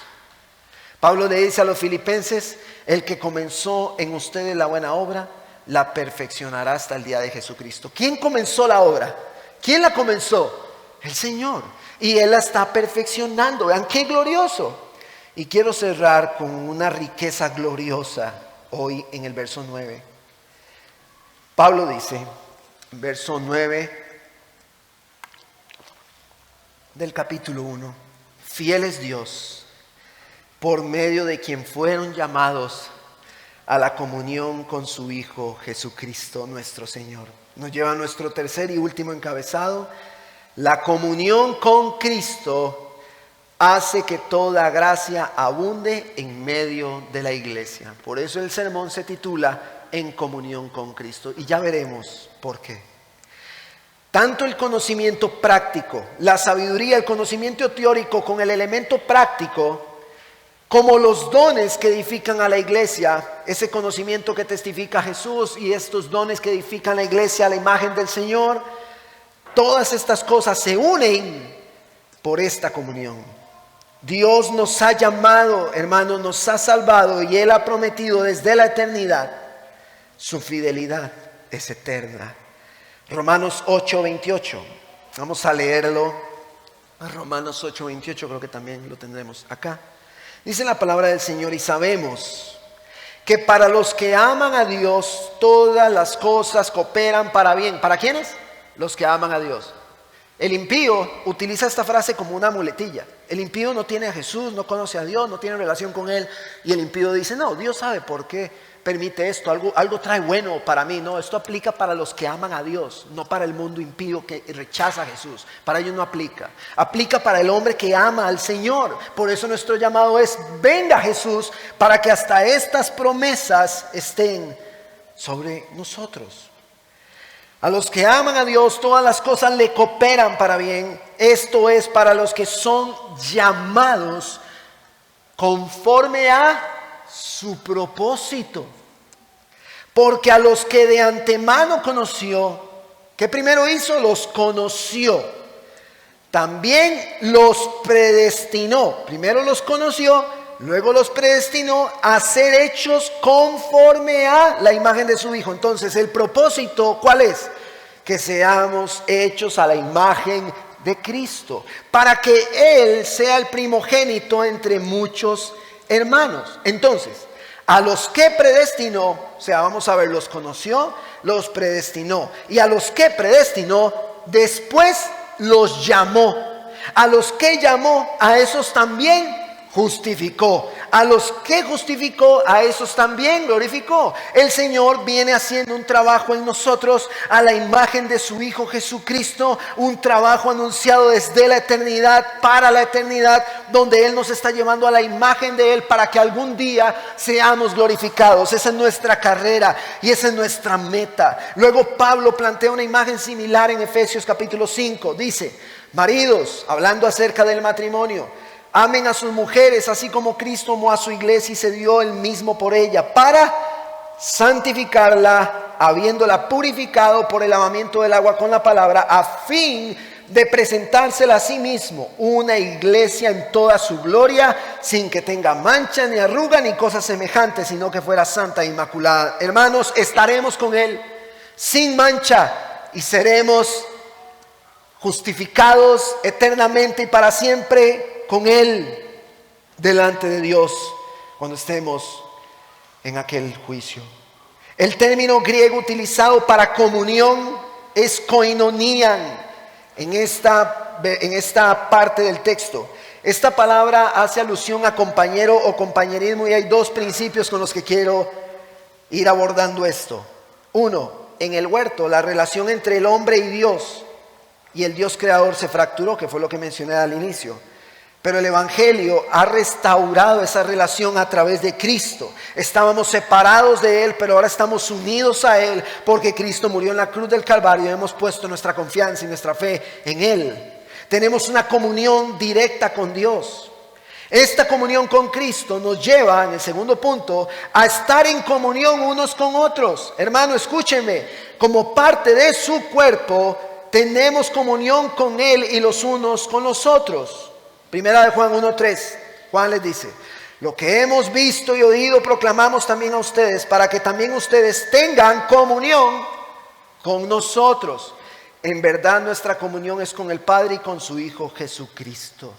Pablo le dice a los filipenses, el que comenzó en ustedes la buena obra, la perfeccionará hasta el día de Jesucristo. ¿Quién comenzó la obra? ¿Quién la comenzó? El Señor. y Él la está perfeccionando. Vean qué glorioso. Y quiero cerrar con una riqueza gloriosa hoy en el verso 9. Pablo dice, verso 9 del capítulo 1, fiel es Dios, por medio de quien fueron llamados a la comunión con su Hijo Jesucristo nuestro Señor. Nos lleva a nuestro tercer y último encabezado. La comunión con Cristo hace que toda gracia abunde en medio de la iglesia. Por eso el sermón se titula En comunión con Cristo. Y ya veremos por qué. Tanto el conocimiento práctico, la sabiduría, el conocimiento teórico con el elemento práctico, como los dones que edifican a la iglesia, ese conocimiento que testifica Jesús y estos dones que edifican la iglesia a la imagen del Señor, todas estas cosas se unen por esta comunión. Dios nos ha llamado, hermanos, nos ha salvado y Él ha prometido desde la eternidad, su fidelidad es eterna. Romanos 8:28, vamos a leerlo. Romanos 8:28, creo que también lo tendremos acá. Dice la palabra del Señor, y sabemos que para los que aman a Dios, todas las cosas cooperan para bien. ¿Para quiénes? Los que aman a Dios. El impío utiliza esta frase como una muletilla. El impío no tiene a Jesús, no conoce a Dios, no tiene relación con Él. Y el impío dice, no, Dios sabe por qué permite esto, algo trae bueno para mí. No, esto aplica para los que aman a Dios, no para el mundo impío que rechaza a Jesús. Para ellos no aplica. Aplica para el hombre que ama al Señor. Por eso nuestro llamado es, venga Jesús, para que hasta estas promesas estén sobre nosotros. A los que aman a Dios, todas las cosas le cooperan para bien. Esto es para los que son llamados conforme a su propósito. Porque a los que de antemano conoció, ¿qué primero hizo? Los conoció. También los predestinó. Primero los conoció, luego los predestinó a ser hechos conforme a la imagen de su Hijo. Entonces, el propósito, ¿cuál es? Que seamos hechos a la imagen de Cristo, para que Él sea el primogénito entre muchos hermanos. Entonces, a los que predestinó, o sea, vamos a ver, los conoció, los predestinó. Y a los que predestinó, después los llamó. A los que llamó, a esos también justificó. A los que justificó, a esos también glorificó. El Señor viene haciendo un trabajo en nosotros a la imagen de su Hijo Jesucristo. Un trabajo anunciado desde la eternidad para la eternidad, donde Él nos está llevando a la imagen de Él para que algún día seamos glorificados. Esa es nuestra carrera y esa es nuestra meta. Luego Pablo plantea una imagen similar en Efesios capítulo 5. Dice, maridos, hablando acerca del matrimonio, amen a sus mujeres, así como Cristo amó a su iglesia y se dio él mismo por ella, para santificarla, habiéndola purificado por el lavamiento del agua con la palabra, a fin de presentársela a sí mismo, una iglesia en toda su gloria, sin que tenga mancha ni arruga ni cosas semejantes, sino que fuera santa e inmaculada. Hermanos, estaremos con Él sin mancha y seremos justificados eternamente y para siempre con Él delante de Dios cuando estemos en aquel juicio. El término griego utilizado para comunión es koinonian en esta parte del texto. Esta palabra hace alusión a compañero o compañerismo, y hay dos principios con los que quiero ir abordando esto. Uno, en el huerto, la relación entre el hombre y Dios y el Dios creador se fracturó, que fue lo que mencioné al inicio. Pero el Evangelio ha restaurado esa relación a través de Cristo. Estábamos separados de Él, pero ahora estamos unidos a Él porque Cristo murió en la cruz del Calvario y hemos puesto nuestra confianza y nuestra fe en Él. Tenemos una comunión directa con Dios. Esta comunión con Cristo nos lleva, en el segundo punto, a estar en comunión unos con otros. Hermano, escúchenme, como parte de su cuerpo, tenemos comunión con Él y los unos con los otros. Primera de Juan 1:3, Juan les dice, lo que hemos visto y oído proclamamos también a ustedes, para que también ustedes tengan comunión con nosotros. en verdad nuestra comunión es con el Padre y con su Hijo Jesucristo.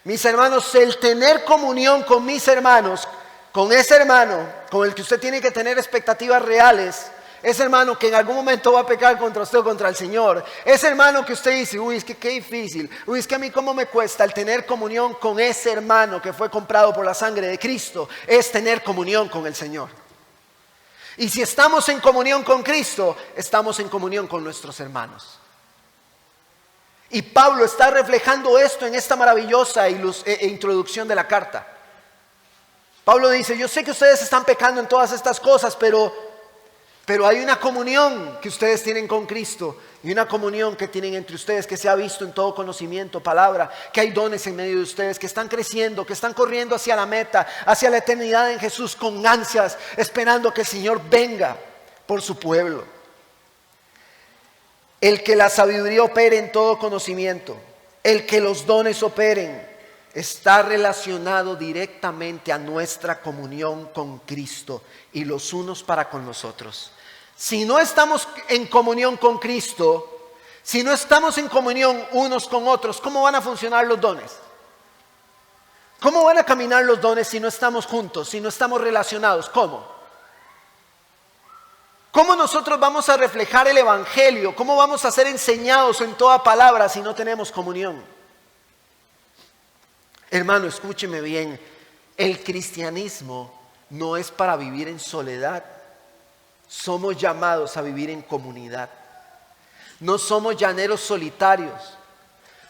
Mis hermanos, el tener comunión con mis hermanos, con ese hermano con el que usted tiene que tener expectativas reales, ese hermano que en algún momento va a pecar contra usted o contra el Señor, ese hermano que usted dice, uy, es que qué difícil, uy, es que a mí cómo me cuesta el tener comunión con ese hermano que fue comprado por la sangre de Cristo, es tener comunión con el Señor. Y si estamos en comunión con Cristo, estamos en comunión con nuestros hermanos. Y Pablo está reflejando esto en esta maravillosa introducción de la carta. Pablo dice, yo sé que ustedes están pecando en todas estas cosas, pero hay una comunión que ustedes tienen con Cristo y una comunión que tienen entre ustedes que se ha visto en todo conocimiento, palabra, que hay dones en medio de ustedes, que están creciendo, que están corriendo hacia la meta, hacia la eternidad en Jesús con ansias, esperando que el Señor venga por su pueblo. El que la sabiduría opere en todo conocimiento, el que los dones operen, está relacionado directamente a nuestra comunión con Cristo y los unos para con los otros. Si no estamos en comunión con Cristo, si no estamos en comunión unos con otros, ¿cómo van a funcionar los dones? ¿Cómo van a caminar los dones si no estamos juntos, si no estamos relacionados? ¿Cómo? ¿Cómo nosotros vamos a reflejar el Evangelio? ¿Cómo vamos a ser enseñados en toda palabra si no tenemos comunión? Hermano, escúcheme bien, el cristianismo no es para vivir en soledad. Somos llamados a vivir en comunidad. No somos llaneros solitarios.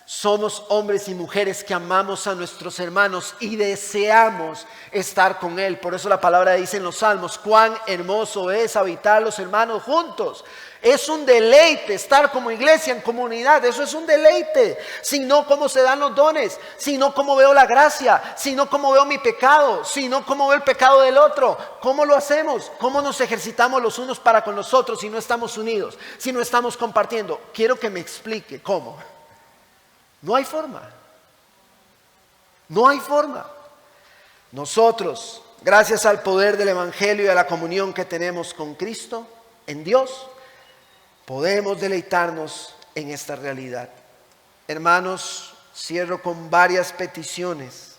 Somos hombres y mujeres que amamos a nuestros hermanos y deseamos estar con Él. Por eso la palabra dice en los Salmos, cuán hermoso es habitar los hermanos juntos. Es un deleite estar como iglesia en comunidad, eso es un deleite. Si no, ¿cómo se dan los dones? Si no, ¿cómo veo la gracia? Si no, ¿cómo veo mi pecado? Si no, ¿cómo veo el pecado del otro? ¿Cómo lo hacemos? ¿Cómo nos ejercitamos los unos para con los otros si no estamos unidos? Si no estamos compartiendo. Quiero que me explique cómo. No hay forma. No hay forma. Nosotros, gracias al poder del Evangelio y a la comunión que tenemos con Cristo, en Dios, podemos deleitarnos en esta realidad. Hermanos, cierro con varias peticiones.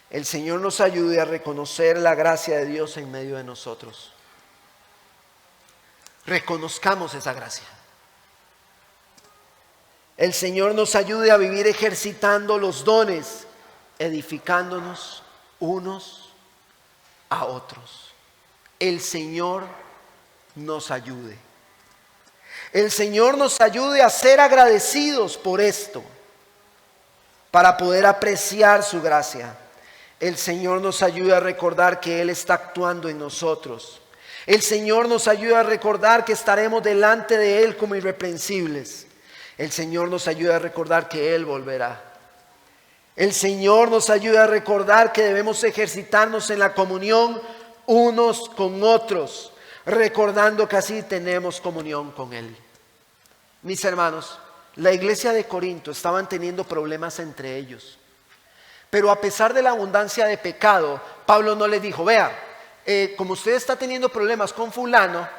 El Señor nos ayude a reconocer la gracia de Dios en medio de nosotros. Reconozcamos esa gracia. El Señor nos ayude a vivir ejercitando los dones, edificándonos unos a otros. El Señor nos ayude. El Señor nos ayude a ser agradecidos por esto, para poder apreciar su gracia. El Señor nos ayude a recordar que Él está actuando en nosotros. El Señor nos ayude a recordar que estaremos delante de Él como irreprensibles. El Señor nos ayuda a recordar que Él volverá. El Señor nos ayuda a recordar que debemos ejercitarnos en la comunión unos con otros, recordando que así tenemos comunión con Él. Mis hermanos, la iglesia de Corinto estaban teniendo problemas entre ellos. Pero a pesar de la abundancia de pecado, Pablo no les dijo, vea, como usted está teniendo problemas con fulano,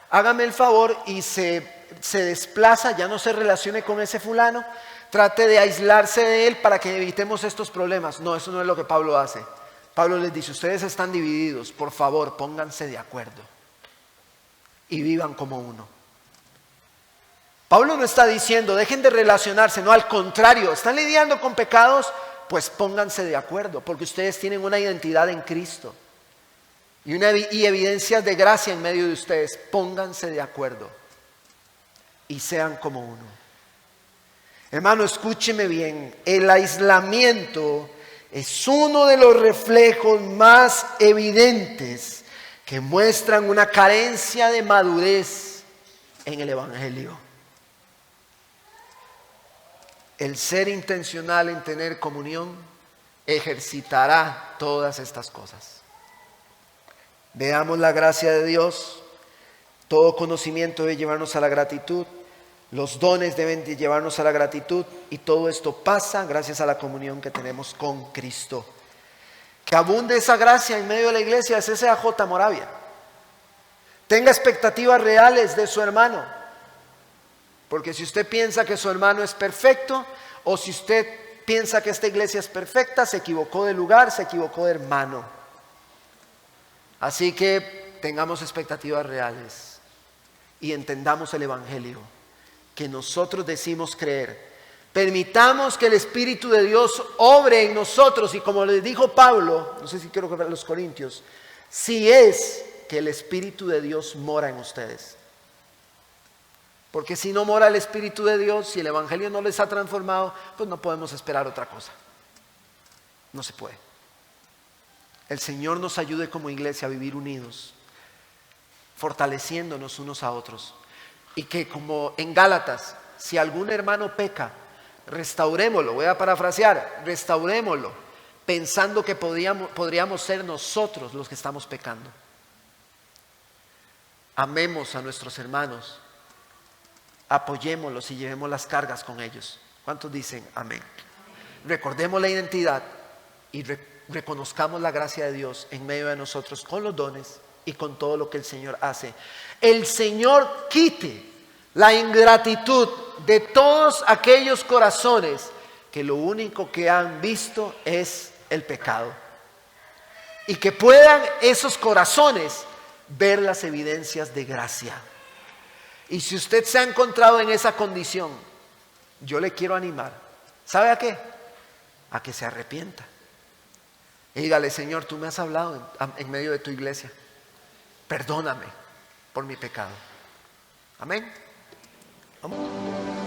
hágame el favor y se desplaza, ya no se relacione con ese fulano, trate de aislarse de él para que evitemos estos problemas. No, eso no es lo que Pablo hace. Pablo les dice, ustedes están divididos, por favor, pónganse de acuerdo y vivan como uno. Pablo no está diciendo, dejen de relacionarse, no, al contrario, están lidiando con pecados, pues pónganse de acuerdo, porque ustedes tienen una identidad en Cristo y evidencias de gracia en medio de ustedes. Pónganse de acuerdo y sean como uno. Hermano, escúcheme bien, el aislamiento es uno de los reflejos más evidentes que muestran una carencia de madurez en el Evangelio. El ser intencional en tener comunión ejercitará todas estas cosas. Veamos la gracia de Dios. Todo conocimiento debe llevarnos a la gratitud. Los dones deben de llevarnos a la gratitud. Y todo esto pasa gracias a la comunión que tenemos con Cristo. Que abunde esa gracia en medio de la iglesia. Es ese AJ Moravia. Tenga expectativas reales de su hermano. Porque si usted piensa que su hermano es perfecto, o si usted piensa que esta iglesia es perfecta, se equivocó de lugar, se equivocó de hermano. Así que tengamos expectativas reales y entendamos el Evangelio que nosotros decimos creer. Permitamos que el Espíritu de Dios obre en nosotros, y como les dijo Pablo, no sé si quiero ver a los Corintios, si es que el Espíritu de Dios mora en ustedes. Porque si no mora el Espíritu de Dios, si el Evangelio no les ha transformado, pues no podemos esperar otra cosa. No se puede. El Señor nos ayude como iglesia a vivir unidos, fortaleciéndonos unos a otros. Y que como en Gálatas, si algún hermano peca, restaurémoslo, voy a parafrasear, restaurémoslo, pensando que podríamos ser nosotros los que estamos pecando. Amemos a nuestros hermanos, apoyémoslos y llevemos las cargas con ellos. ¿Cuántos dicen amén? Recordemos la identidad y reconozcamos la gracia de Dios en medio de nosotros con los dones y con todo lo que el Señor hace. El Señor quite la ingratitud de todos aquellos corazones que lo único que han visto es el pecado, y que puedan esos corazones ver las evidencias de gracia. Y si usted se ha encontrado en esa condición, yo le quiero animar. ¿Sabe a qué? A que se arrepienta. Y dígale: Señor, tú me has hablado en medio de tu iglesia. Perdóname por mi pecado. Amén. Vamos.